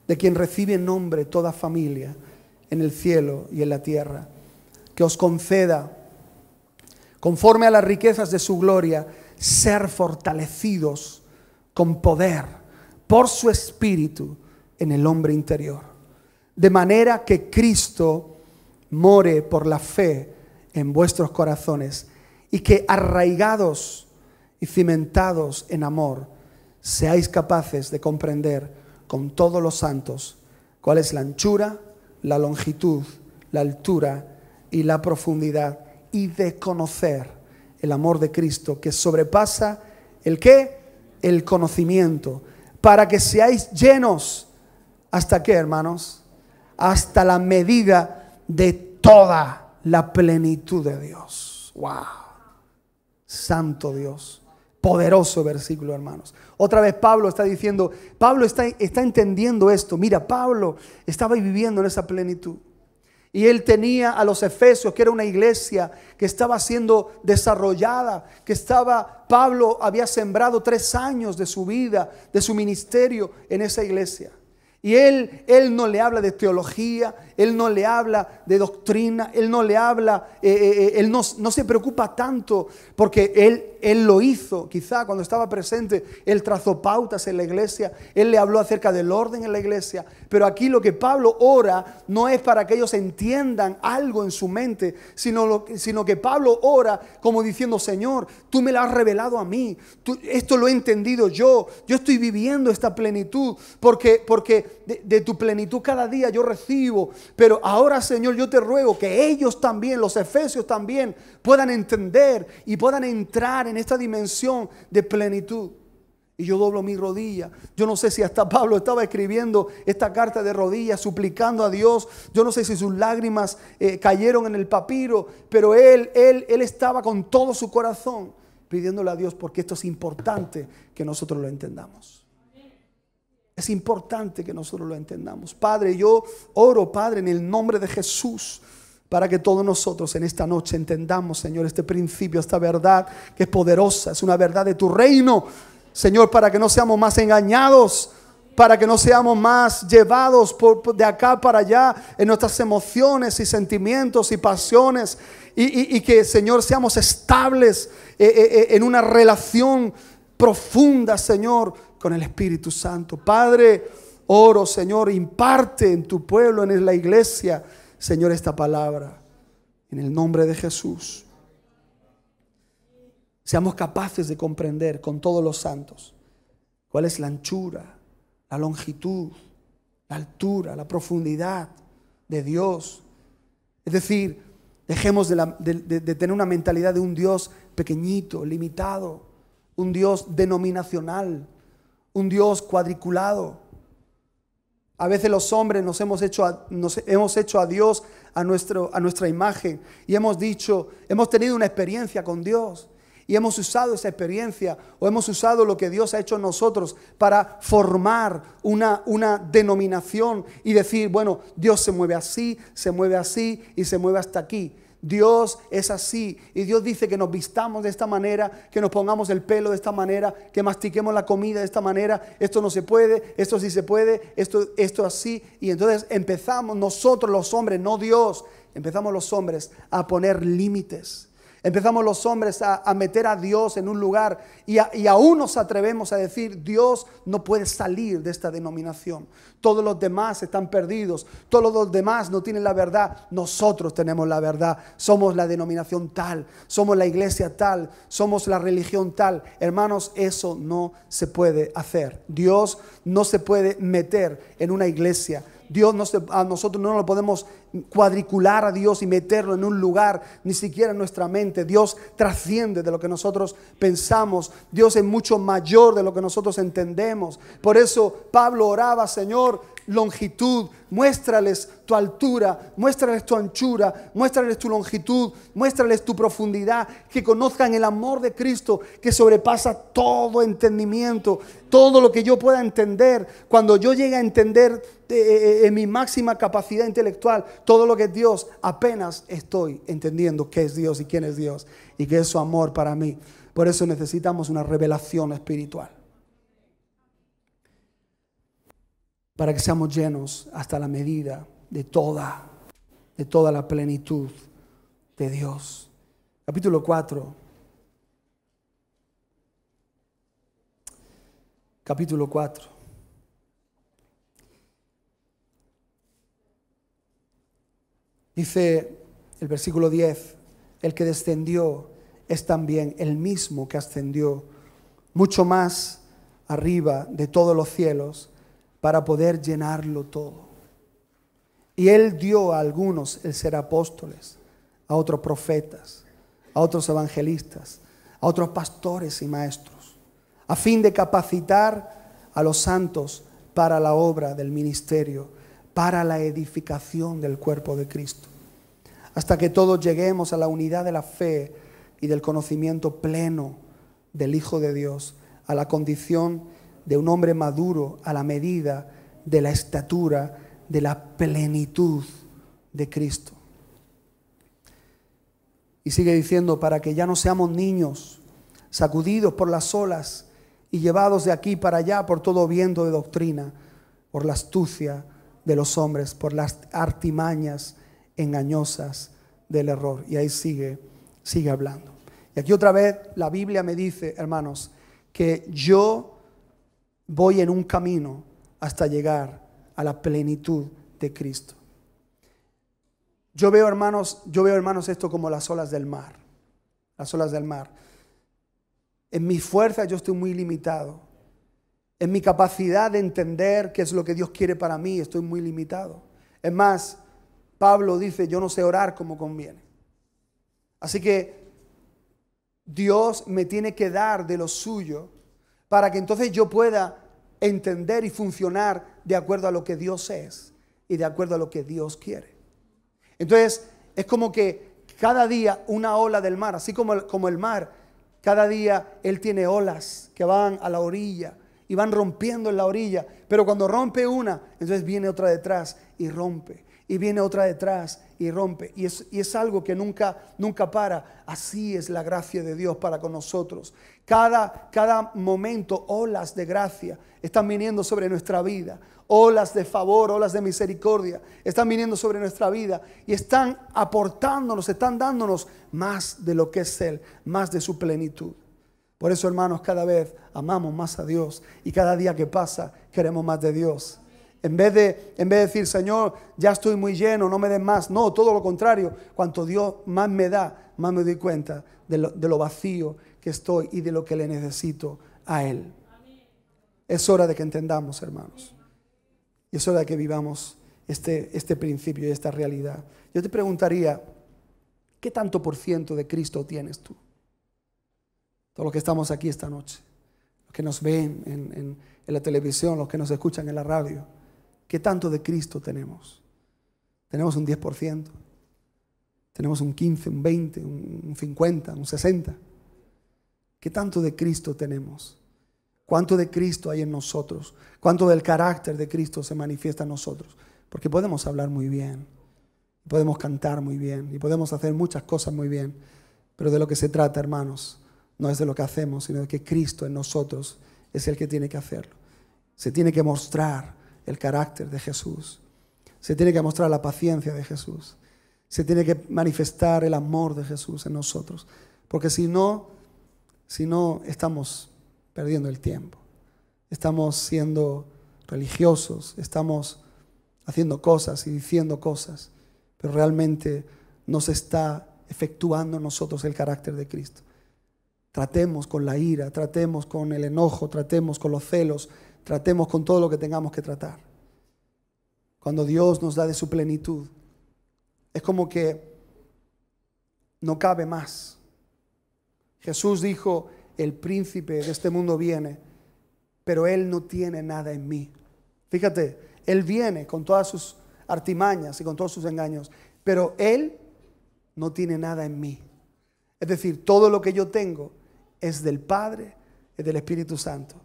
de quien recibe nombre toda familia en el cielo y en la tierra, que os conceda, conforme a las riquezas de su gloria, ser fortalecidos con poder por su Espíritu en el hombre interior, de manera que Cristo more por la fe en vuestros corazones, y que arraigados y cimentados en amor, seáis capaces de comprender con todos los santos cuál es la anchura, la longitud, la altura y la profundidad, y de conocer el amor de Cristo que sobrepasa ¿el qué? El conocimiento, para que seáis llenos, ¿hasta qué, hermanos? Hasta la medida de toda la plenitud de Dios. Wow. Santo Dios. Poderoso versículo, hermanos. Otra vez Pablo está diciendo, Pablo está entendiendo esto. Mira, Pablo estaba viviendo en esa plenitud. Y él tenía a los efesios, que era una iglesia que estaba siendo desarrollada, Pablo había sembrado 3 años de su vida, de su ministerio en esa iglesia. Y él no le habla de teología, él no le habla de doctrina, él no le habla, él no se preocupa tanto porque él lo hizo. Quizá cuando estaba presente, él trazó pautas en la iglesia, él le habló acerca del orden en la iglesia. Pero aquí lo que Pablo ora no es para que ellos entiendan algo en su mente, sino que Pablo ora como diciendo, Señor, tú me lo has revelado a mí, esto lo he entendido yo estoy viviendo esta plenitud porque de tu plenitud cada día yo recibo. Pero ahora, Señor, yo te ruego que ellos también, los efesios también, puedan entender y puedan entrar en esta dimensión de plenitud. Y yo doblo mi rodilla. Yo no sé si hasta Pablo estaba escribiendo esta carta de rodillas, suplicando a Dios. Yo no sé si sus lágrimas cayeron en el papiro, pero él estaba con todo su corazón pidiéndole a Dios, porque esto es importante que nosotros lo entendamos. Es importante que nosotros lo entendamos. Padre, yo oro, Padre, en el nombre de Jesús, para que todos nosotros en esta noche entendamos, Señor, este principio, esta verdad que es poderosa, es una verdad de tu reino, Señor, para que no seamos más engañados, para que no seamos más llevados de acá para allá en nuestras emociones y sentimientos y pasiones, y que, Señor, seamos estables en una relación profunda, Señor, con el Espíritu Santo. Padre, oro, Señor, imparte en tu pueblo, en la iglesia, Señor, esta palabra, en el nombre de Jesús. Seamos capaces de comprender con todos los santos cuál es la anchura, la longitud, la altura, la profundidad de Dios. Es decir, dejemos de tener una mentalidad de un Dios pequeñito, limitado, un Dios denominacional, un Dios cuadriculado. A veces los hombres nos hemos hecho a Dios a nuestra imagen y hemos tenido una experiencia con Dios y hemos usado esa experiencia o hemos usado lo que Dios ha hecho en nosotros para formar una denominación y decir, bueno, Dios se mueve así y se mueve hasta aquí. Dios es así y Dios dice que nos vistamos de esta manera, que nos pongamos el pelo de esta manera, que mastiquemos la comida de esta manera. Esto no se puede, esto sí se puede, esto así. Y entonces empezamos nosotros los hombres, no Dios, empezamos los hombres a poner límites. Empezamos los hombres a meter a Dios en un lugar y aún nos atrevemos a decir, Dios no puede salir de esta denominación. Todos los demás están perdidos, todos los demás no tienen la verdad. Nosotros tenemos la verdad, somos la denominación tal, somos la iglesia tal, somos la religión tal. Hermanos, eso no se puede hacer. Dios no se puede meter en una iglesia. A nosotros no lo podemos cuadricular a Dios y meterlo en un lugar, ni siquiera en nuestra mente. Dios trasciende de lo que nosotros pensamos. Dios es mucho mayor de lo que nosotros entendemos. Por eso Pablo oraba, Señor, longitud, muéstrales tu altura, muéstrales tu anchura, muéstrales tu longitud, muéstrales tu profundidad, que conozcan el amor de Cristo que sobrepasa todo entendimiento, todo lo que yo pueda entender. Cuando yo llegue a entender en mi máxima capacidad intelectual todo lo que es Dios, apenas estoy entendiendo qué es Dios y quién es Dios y qué es su amor para mí. Por eso necesitamos una revelación espiritual, para que seamos llenos hasta la medida de toda la plenitud de Dios. Capítulo 4. Capítulo 4. Dice el versículo 10, el que descendió es también el mismo que ascendió mucho más arriba de todos los cielos, para poder llenarlo todo. Y Él dio a algunos el ser apóstoles, a otros profetas, a otros evangelistas, a otros pastores y maestros, a fin de capacitar a los santos para la obra del ministerio, para la edificación del cuerpo de Cristo, hasta que todos lleguemos a la unidad de la fe y del conocimiento pleno del Hijo de Dios, a la condición de un hombre maduro, a la medida de la estatura, de la plenitud de Cristo. Y sigue diciendo, para que ya no seamos niños, sacudidos por las olas y llevados de aquí para allá por todo viento de doctrina, por la astucia de los hombres, por las artimañas engañosas del error. Y ahí sigue hablando. Y aquí otra vez la Biblia me dice, hermanos, que yo voy en un camino hasta llegar a la plenitud de Cristo. Yo veo, hermanos, esto como las olas del mar. Las olas del mar. En mi fuerza yo estoy muy limitado. En mi capacidad de entender qué es lo que Dios quiere para mí, estoy muy limitado. Es más, Pablo dice, yo no sé orar como conviene. Así que Dios me tiene que dar de lo suyo para que entonces yo pueda entender y funcionar de acuerdo a lo que Dios es y de acuerdo a lo que Dios quiere. Entonces es como que cada día una ola del mar, así como el mar, cada día Él tiene olas que van a la orilla y van rompiendo en la orilla, pero cuando rompe una, entonces viene otra detrás y rompe, y viene otra detrás y rompe, y es algo que nunca para. Así es la gracia de Dios para con nosotros. Cada momento olas de gracia están viniendo sobre nuestra vida, olas de favor, olas de misericordia están viniendo sobre nuestra vida y están aportándonos, están dándonos más de lo que es Él, más de su plenitud. Por eso, hermanos, cada vez amamos más a Dios y cada día que pasa queremos más de Dios. En vez de decir, Señor, ya estoy muy lleno, no me des más. No, todo lo contrario. Cuanto Dios más me da, más me doy cuenta de lo vacío que estoy y de lo que le necesito a Él. Es hora de que entendamos, hermanos. Y es hora de que vivamos este principio y esta realidad. Yo te preguntaría, ¿qué tanto por ciento de Cristo tienes tú? Todos los que estamos aquí esta noche, los que nos ven en la televisión, los que nos escuchan en la radio, ¿qué tanto de Cristo tenemos? ¿Tenemos un 10%? ¿Tenemos un 15, un 20, un 50, un 60? ¿Qué tanto de Cristo tenemos? ¿Cuánto de Cristo hay en nosotros? ¿Cuánto del carácter de Cristo se manifiesta en nosotros? Porque podemos hablar muy bien, podemos cantar muy bien y podemos hacer muchas cosas muy bien, pero de lo que se trata, hermanos, no es de lo que hacemos, sino de que Cristo en nosotros es el que tiene que hacerlo. Se tiene que mostrar el carácter de Jesús. Se tiene que mostrar la paciencia de Jesús. Se tiene que manifestar el amor de Jesús en nosotros. Porque si no estamos perdiendo el tiempo. Estamos siendo religiosos, estamos haciendo cosas y diciendo cosas, pero realmente no se está efectuando en nosotros el carácter de Cristo. Tratemos con la ira, tratemos con el enojo, tratemos con los celos, tratemos con todo lo que tengamos que tratar. Cuando Dios nos da de su plenitud, es como que no cabe más. Jesús dijo, el príncipe de este mundo viene, pero Él no tiene nada en mí. Fíjate, Él viene con todas sus artimañas y con todos sus engaños, pero Él no tiene nada en mí. Es decir, todo lo que yo tengo es del Padre, es del Espíritu Santo.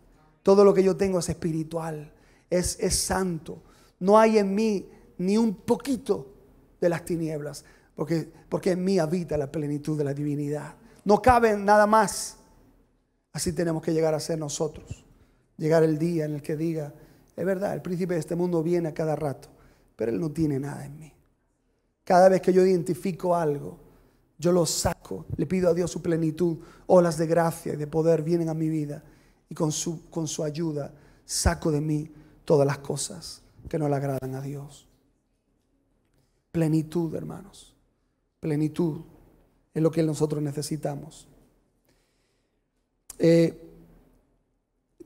Todo lo que yo tengo es espiritual, es santo. No hay en mí ni un poquito de las tinieblas, porque en mí habita la plenitud de la divinidad. No cabe nada más. Así tenemos que llegar a ser nosotros. Llegar el día en el que diga, es verdad, el príncipe de este mundo viene a cada rato, pero Él no tiene nada en mí. Cada vez que yo identifico algo, yo lo saco, le pido a Dios su plenitud, olas de gracia y de poder vienen a mi vida y con su ayuda saco de mí todas las cosas que no le agradan a Dios. Plenitud, hermanos, plenitud es lo que nosotros necesitamos.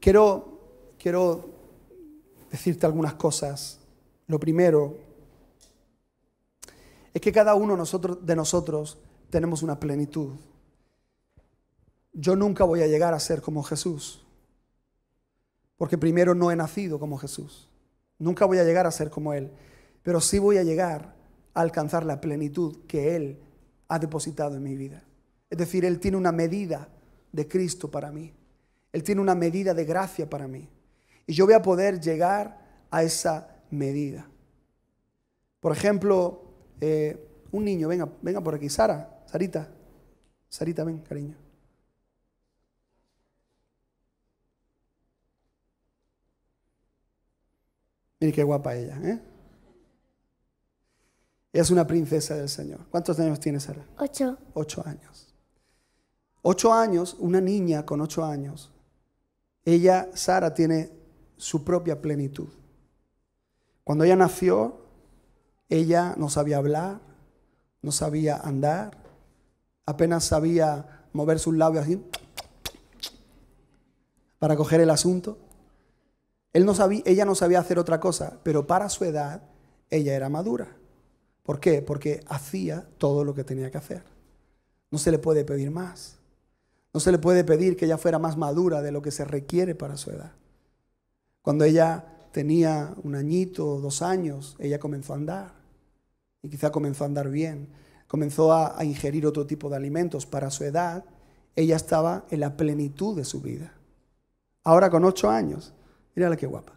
Quiero decirte algunas cosas. Lo primero es que cada uno de nosotros tenemos una plenitud. Yo nunca voy a llegar a ser como Jesús, porque primero no he nacido como Jesús. Nunca voy a llegar a ser como Él, pero sí voy a llegar a alcanzar la plenitud que Él ha depositado en mi vida. Es decir, Él tiene una medida de Cristo para mí. Él tiene una medida de gracia para mí. Y yo voy a poder llegar a esa medida. Por ejemplo, un niño, venga por aquí. Sarita, ven, cariño. Mire qué guapa ella, ¿eh? Ella es una princesa del Señor. ¿Cuántos años tiene Sara? 8. 8 años. 8 años, una niña con 8 años. Ella, Sara, tiene su propia plenitud. Cuando ella nació, ella no sabía hablar, no sabía andar, apenas sabía mover sus labios así para coger el asunto. Ella no sabía hacer otra cosa, pero para su edad ella era madura. ¿Por qué? Porque hacía todo lo que tenía que hacer. No se le puede pedir más. No se le puede pedir que ella fuera más madura de lo que se requiere para su edad. Cuando ella tenía 1 añito o 2 años, ella comenzó a andar. Y quizá comenzó a andar bien. Comenzó a ingerir otro tipo de alimentos. Para su edad, ella estaba en la plenitud de su vida. Ahora con 8 años, mírala qué guapa.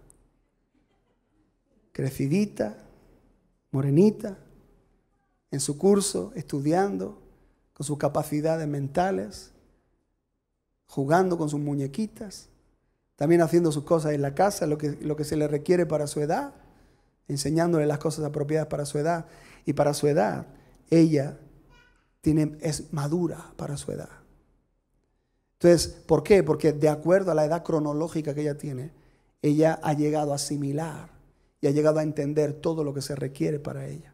Crecidita, morenita, en su curso, estudiando, con sus capacidades mentales, jugando con sus muñequitas, también haciendo sus cosas en la casa, lo que se le requiere para su edad, enseñándole las cosas apropiadas para su edad. Y para su edad, ella es madura para su edad. Entonces, ¿por qué? Porque de acuerdo a la edad cronológica que ella tiene, ella ha llegado a asimilar y ha llegado a entender todo lo que se requiere para ella.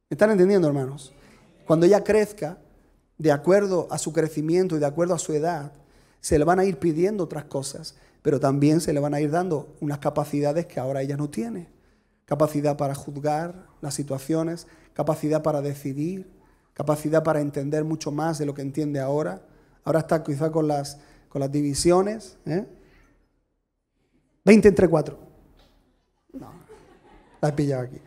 ¿Me están entendiendo, hermanos? Cuando ella crezca, de acuerdo a su crecimiento y de acuerdo a su edad, se le van a ir pidiendo otras cosas, pero también se le van a ir dando unas capacidades que ahora ella no tiene. Capacidad para juzgar las situaciones, capacidad para decidir, capacidad para entender mucho más de lo que entiende ahora. Ahora está quizá con las divisiones. 20 entre 4. No, la he pillado aquí.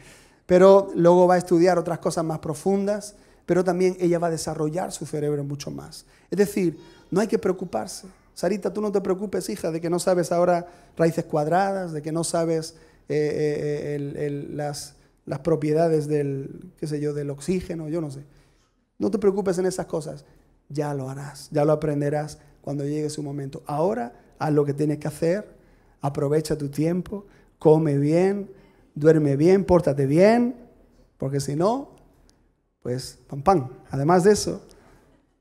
Pero luego va a estudiar otras cosas más profundas, pero también ella va a desarrollar su cerebro mucho más. Es decir, no hay que preocuparse. Sarita, tú no te preocupes, hija, de que no sabes ahora raíces cuadradas, de que no sabes las propiedades del oxígeno, yo no sé. No te preocupes en esas cosas. Ya lo harás, ya lo aprenderás cuando llegue su momento. Ahora, haz lo que tienes que hacer, aprovecha tu tiempo, come bien, duerme bien, pórtate bien, porque si no, pues pam. Además de eso,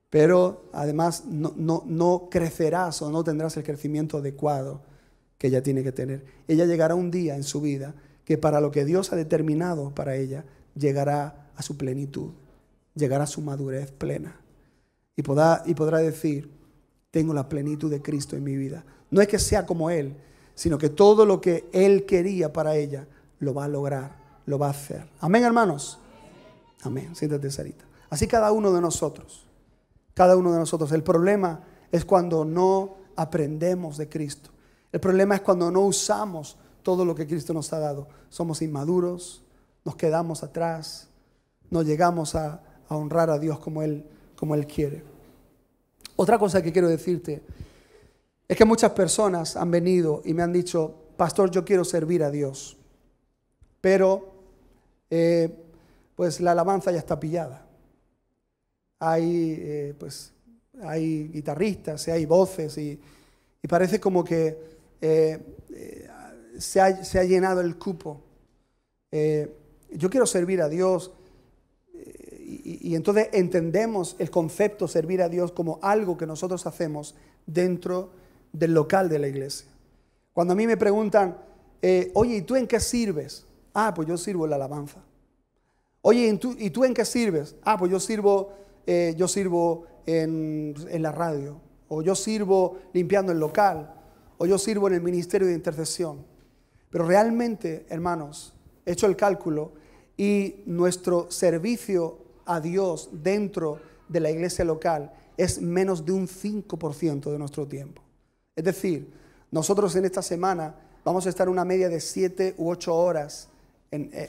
pero además no crecerás o no tendrás el crecimiento adecuado que ella tiene que tener. Ella llegará un día en su vida que para lo que Dios ha determinado para ella, llegará a su plenitud, llegará a su madurez plena. Y podrá decir, tengo la plenitud de Cristo en mi vida. No es que sea como Él, sino que todo lo que Él quería para ella, lo va a lograr, lo va a hacer. Amén, hermanos. Amén. Siéntate, Sarita. Así cada uno de nosotros. El problema es cuando no aprendemos de Cristo. El problema es cuando no usamos todo lo que Cristo nos ha dado. Somos inmaduros, nos quedamos atrás, no llegamos a honrar a Dios como Él quiere. Otra cosa que quiero decirte es que muchas personas han venido y me han dicho, pastor, yo quiero servir a Dios, pero pues la alabanza ya está pillada. Hay guitarristas, hay voces y parece como que se ha llenado el cupo. Yo quiero servir a Dios y entonces entendemos el concepto servir a Dios como algo que nosotros hacemos dentro del local de la iglesia. Cuando a mí me preguntan, oye, ¿y tú en qué sirves? Ah, pues yo sirvo en la alabanza. Oye, ¿y tú en qué sirves? Ah, pues yo sirvo en la radio, o yo sirvo limpiando el local, o yo sirvo en el ministerio de intercesión. Pero realmente, hermanos, he hecho el cálculo y nuestro servicio a Dios dentro de la iglesia local es menos de un 5% de nuestro tiempo. Es decir, nosotros en esta semana vamos a estar una media de 7 u 8 horas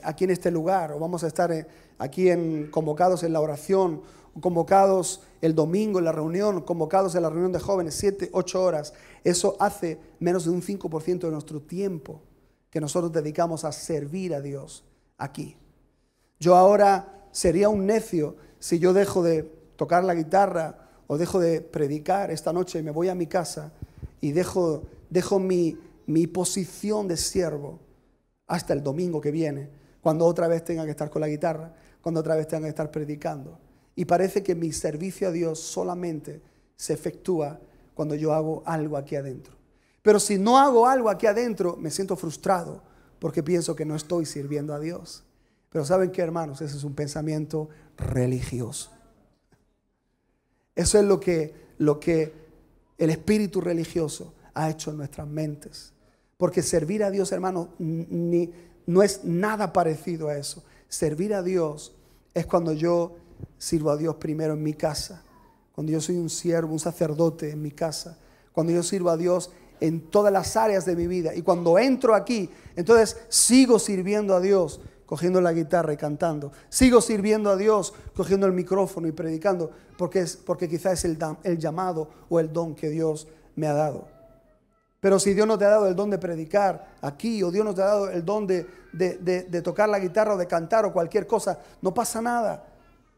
aquí en este lugar, o vamos a estar aquí convocados en la oración, o convocados el domingo en la reunión, convocados en la reunión de jóvenes, 7, 8 horas. Eso hace menos de un 5% de nuestro tiempo que nosotros dedicamos a servir a Dios aquí. Yo ahora sería un necio si yo dejo de tocar la guitarra o dejo de predicar esta noche y me voy a mi casa y dejo mi posición de siervo hasta el domingo que viene, cuando otra vez tenga que estar con la guitarra, cuando otra vez tenga que estar predicando. Y parece que mi servicio a Dios solamente se efectúa cuando yo hago algo aquí adentro. Pero si no hago algo aquí adentro, me siento frustrado porque pienso que no estoy sirviendo a Dios. Pero ¿saben qué, hermanos? Ese es un pensamiento religioso. Eso es lo que el espíritu religioso ha hecho en nuestras mentes. Porque servir a Dios, hermanos, no es nada parecido a eso. Servir a Dios es cuando yo sirvo a Dios primero en mi casa, cuando yo soy un siervo, un sacerdote en mi casa, cuando yo sirvo a Dios en todas las áreas de mi vida. Y cuando entro aquí, entonces sigo sirviendo a Dios, cogiendo la guitarra y cantando. Sigo sirviendo a Dios, cogiendo el micrófono y predicando, porque quizás es el llamado o el don que Dios me ha dado. Pero si Dios no te ha dado el don de predicar aquí, o Dios no te ha dado el don de tocar la guitarra o de cantar o cualquier cosa, no pasa nada.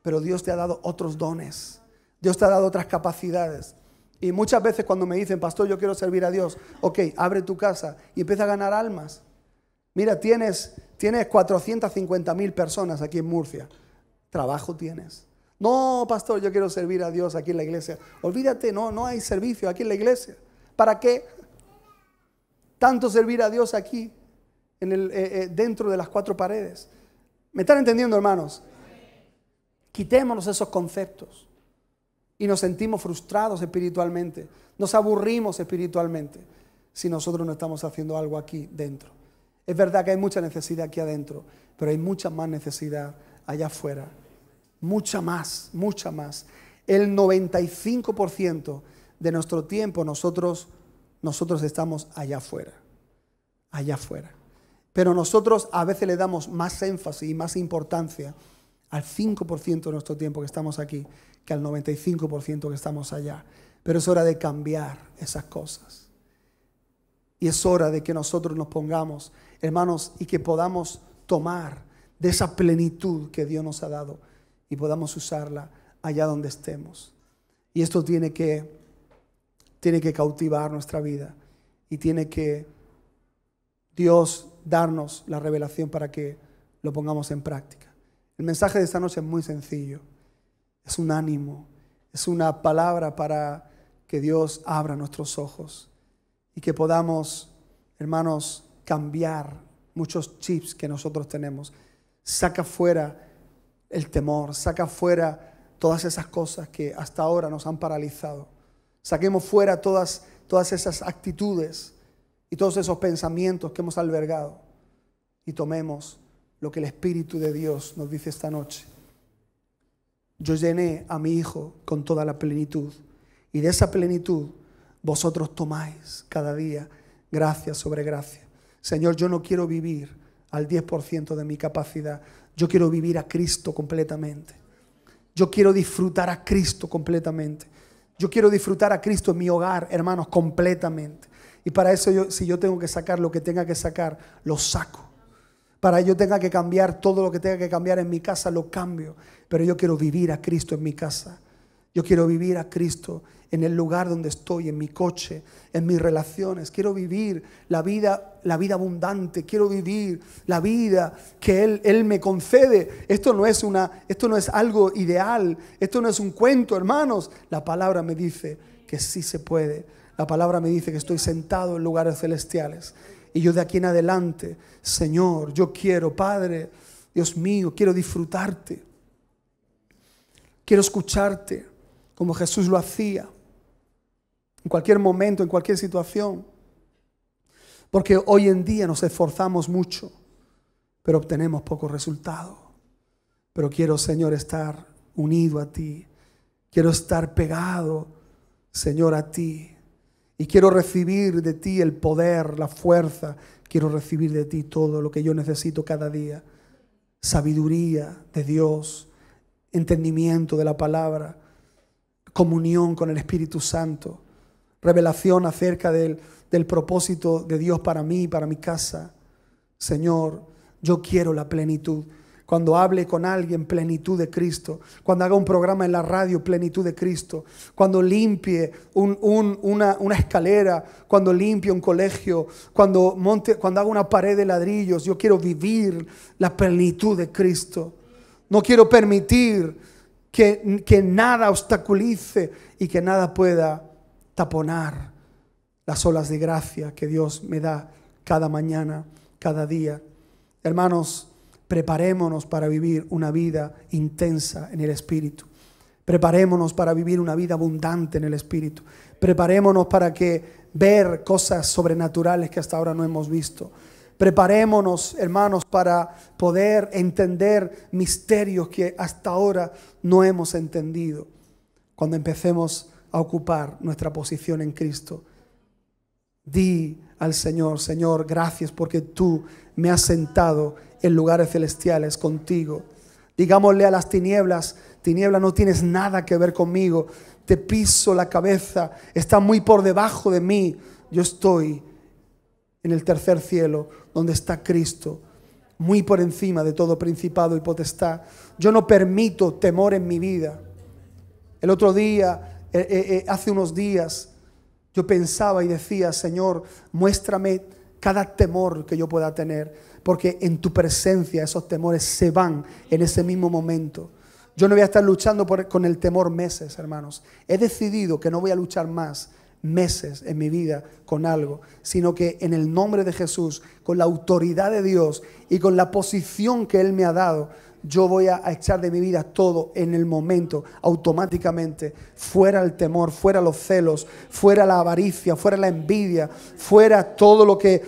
Pero Dios te ha dado otros dones. Dios te ha dado otras capacidades. Y muchas veces cuando me dicen, pastor, yo quiero servir a Dios, ok, abre tu casa y empieza a ganar almas. Mira, tienes 450,000 personas aquí en Murcia. Trabajo tienes. No, pastor, yo quiero servir a Dios aquí en la iglesia. Olvídate, no hay servicio aquí en la iglesia. ¿Para qué? Tanto servir a Dios aquí, dentro de las 4 paredes. ¿Me están entendiendo, hermanos? Quitémonos esos conceptos y nos sentimos frustrados espiritualmente, nos aburrimos espiritualmente si nosotros no estamos haciendo algo aquí dentro. Es verdad que hay mucha necesidad aquí adentro, pero hay mucha más necesidad allá afuera, mucha más. El 95% de nuestro tiempo nosotros estamos allá afuera. Pero nosotros a veces le damos más énfasis y más importancia al 5% de nuestro tiempo que estamos aquí que al 95% que estamos allá. Pero es hora de cambiar esas cosas. Y es hora de que nosotros nos pongamos, hermanos, y que podamos tomar de esa plenitud que Dios nos ha dado y podamos usarla allá donde estemos. Y esto tiene que cautivar nuestra vida y tiene que Dios darnos la revelación para que lo pongamos en práctica. El mensaje de esta noche es muy sencillo. Es un ánimo, es una palabra para que Dios abra nuestros ojos y que podamos, hermanos, cambiar muchos chips que nosotros tenemos. Saca fuera el temor, saca fuera todas esas cosas que hasta ahora nos han paralizado. Saquemos fuera todas esas actitudes y todos esos pensamientos que hemos albergado y tomemos lo que el Espíritu de Dios nos dice esta noche. Yo llené a mi Hijo con toda la plenitud y de esa plenitud vosotros tomáis cada día gracia sobre gracia. Señor, yo no quiero vivir al 10% de mi capacidad. Yo quiero vivir a Cristo completamente. Yo quiero disfrutar a Cristo completamente. Yo quiero disfrutar a Cristo en mi hogar, hermanos, completamente. Y para eso si yo tengo que sacar lo que tenga que sacar, lo saco. Para yo tenga que cambiar todo lo que tenga que cambiar en mi casa, lo cambio. Pero yo quiero vivir a Cristo en mi casa. Yo quiero vivir a Cristo en el lugar donde estoy, en mi coche, en mis relaciones. Quiero vivir la vida abundante. Quiero vivir la vida que Él me concede. Esto no es algo ideal. Esto no es un cuento, hermanos. La palabra me dice que sí se puede. La palabra me dice que estoy sentado en lugares celestiales. Y yo de aquí en adelante, Señor, yo quiero, Padre, Dios mío, quiero disfrutarte. Quiero escucharte como Jesús lo hacía. En cualquier momento, en cualquier situación. Porque hoy en día nos esforzamos mucho, pero obtenemos poco resultado. Pero quiero, Señor, estar unido a ti. Quiero estar pegado, Señor, a ti. Y quiero recibir de ti el poder, la fuerza. Quiero recibir de ti todo lo que yo necesito cada día. Sabiduría de Dios, entendimiento de la palabra. comunión con el Espíritu Santo, revelación acerca del propósito de Dios para mí, para mi casa. Señor, yo quiero la plenitud. Cuando hable con alguien, plenitud de Cristo. Cuando haga un programa en la radio, plenitud de Cristo. Cuando limpie una escalera, cuando limpie un colegio, cuando haga una pared de ladrillos, yo quiero vivir la plenitud de Cristo. No quiero permitir que nada obstaculice y que nada pueda taponar las olas de gracia que Dios me da cada mañana, cada día. Hermanos, preparémonos para vivir una vida intensa en el Espíritu. Preparémonos para vivir una vida abundante en el Espíritu. Preparémonos para ver cosas sobrenaturales que hasta ahora no hemos visto. Preparémonos, hermanos, para poder entender misterios que hasta ahora no hemos entendido. Cuando empecemos a ocupar nuestra posición en Cristo, di al Señor: Señor, gracias porque tú me has sentado en lugares celestiales contigo. Digámosle a las tinieblas: tinieblas, no tienes nada que ver conmigo, te piso la cabeza, está muy por debajo de mí. Yo estoy en el tercer cielo, donde está Cristo, muy por encima de todo principado y potestad. Yo no permito temor en mi vida. El otro día, hace unos días, yo pensaba y decía: Señor, muéstrame cada temor que yo pueda tener, porque en tu presencia esos temores se van en ese mismo momento. Yo no voy a estar luchando con el temor meses, hermanos. He decidido que no voy a luchar más meses en mi vida con algo, sino que en el nombre de Jesús, con la autoridad de Dios y con la posición que Él me ha dado, yo voy a echar de mi vida todo en el momento, automáticamente. Fuera el temor, fuera los celos, fuera la avaricia, fuera la envidia, fuera todo lo que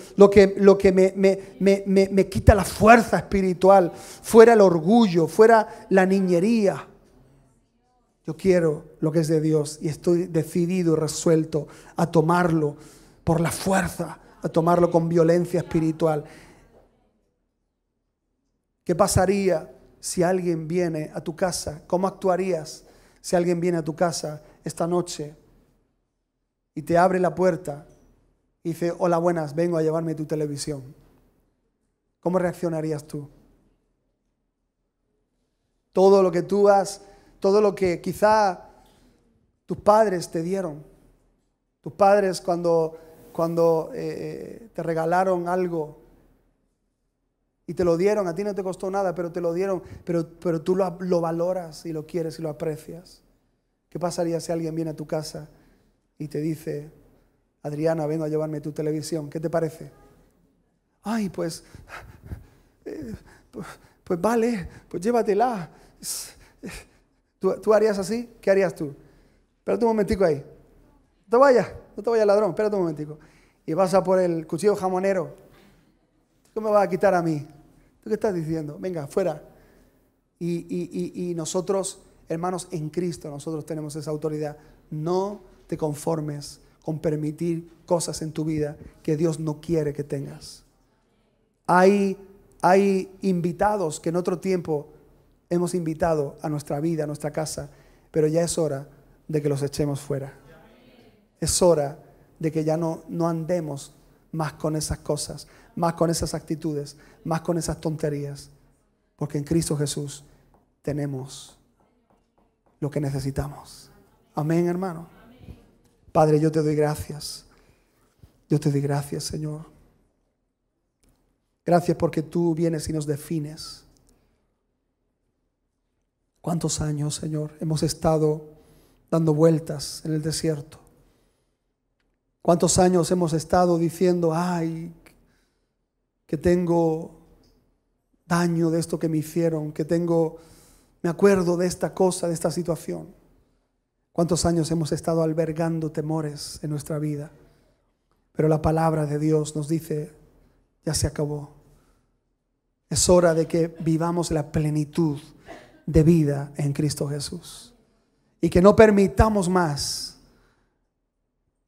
me quita la fuerza espiritual, fuera el orgullo, fuera la niñería. Yo quiero lo que es de Dios y estoy decidido y resuelto a tomarlo por la fuerza, a tomarlo con violencia espiritual. ¿Qué pasaría si alguien viene a tu casa? ¿Cómo actuarías si alguien viene a tu casa esta noche y te abre la puerta y dice: hola, buenas, vengo a llevarme tu televisión? ¿Cómo reaccionarías tú? Todo lo que tú has, todo lo que quizá tus padres te dieron, tus padres cuando te regalaron algo y te lo dieron, a ti no te costó nada, pero te lo dieron, pero tú lo valoras y lo quieres y lo aprecias. ¿Qué pasaría si alguien viene a tu casa y te dice: Adriana, vengo a llevarme tu televisión? ¿Qué te parece? Ay, pues vale, pues llévatela. ¿Tú harías así? ¿Qué harías tú? Espérate un momentico ahí. No te vayas, ladrón, espérate un momentico. Y vas a por el cuchillo jamonero. ¿Qué me vas a quitar a mí? ¿Tú qué estás diciendo? Venga, fuera. Y nosotros, hermanos, en Cristo, nosotros tenemos esa autoridad. No te conformes con permitir cosas en tu vida que Dios no quiere que tengas. Hay invitados que en otro tiempo hemos invitado a nuestra vida, a nuestra casa, pero ya es hora de que los echemos fuera. Es hora de que ya no andemos más con esas cosas, más con esas actitudes, más con esas tonterías, porque en Cristo Jesús tenemos lo que necesitamos. Amén, hermano. Padre, yo te doy gracias. Yo te doy gracias, Señor. Gracias porque tú vienes y nos defines. ¿Cuántos años, Señor, hemos estado dando vueltas en el desierto? ¿Cuántos años hemos estado diciendo: ay, que tengo daño de esto que me hicieron, me acuerdo de esta cosa, de esta situación? ¿Cuántos años hemos estado albergando temores en nuestra vida? Pero la palabra de Dios nos dice: ya se acabó. Es hora de que vivamos la plenitud de vida en Cristo Jesús. Y que no permitamos más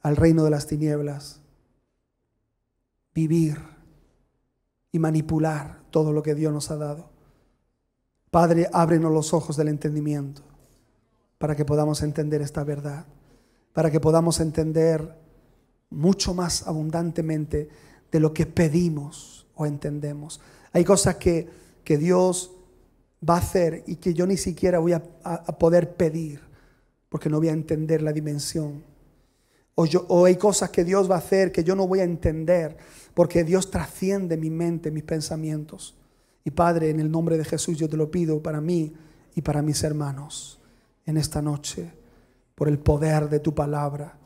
al reino de las tinieblas vivir y manipular todo lo que Dios nos ha dado. Padre, ábrenos los ojos del entendimiento. para que podamos entender esta verdad, para que podamos entender mucho más abundantemente de lo que pedimos o entendemos. Hay cosas que Dios va a hacer y que yo ni siquiera voy a poder pedir, porque no voy a entender la dimensión. O hay cosas que Dios va a hacer que yo no voy a entender, porque Dios trasciende mi mente, mis pensamientos. Y Padre, en el nombre de Jesús yo te lo pido para mí y para mis hermanos en esta noche, por el poder de tu palabra,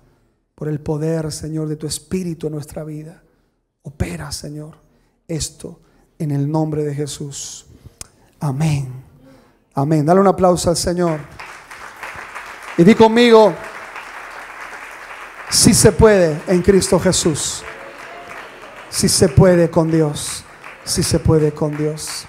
por el poder, Señor, de tu Espíritu en nuestra vida. Opera, Señor, esto en el nombre de Jesús. Amén. Amén. Dale un aplauso al Señor. Y di conmigo: sí se puede en Cristo Jesús. Sí se puede con Dios. Sí se puede con Dios.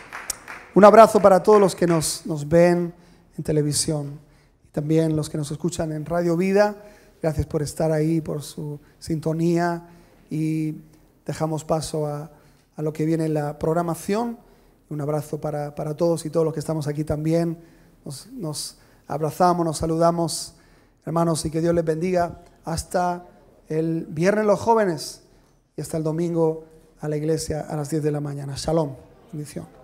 Un abrazo para todos los que nos ven en televisión y también los que nos escuchan en Radio Vida. Gracias por estar ahí, por su sintonía, y dejamos paso a lo que viene en la programación. Un abrazo para todos y todos los que estamos aquí también. Nos abrazamos, nos saludamos, hermanos, y que Dios les bendiga hasta el viernes los jóvenes y hasta el domingo a la iglesia a las 10 de la mañana. Shalom, bendición.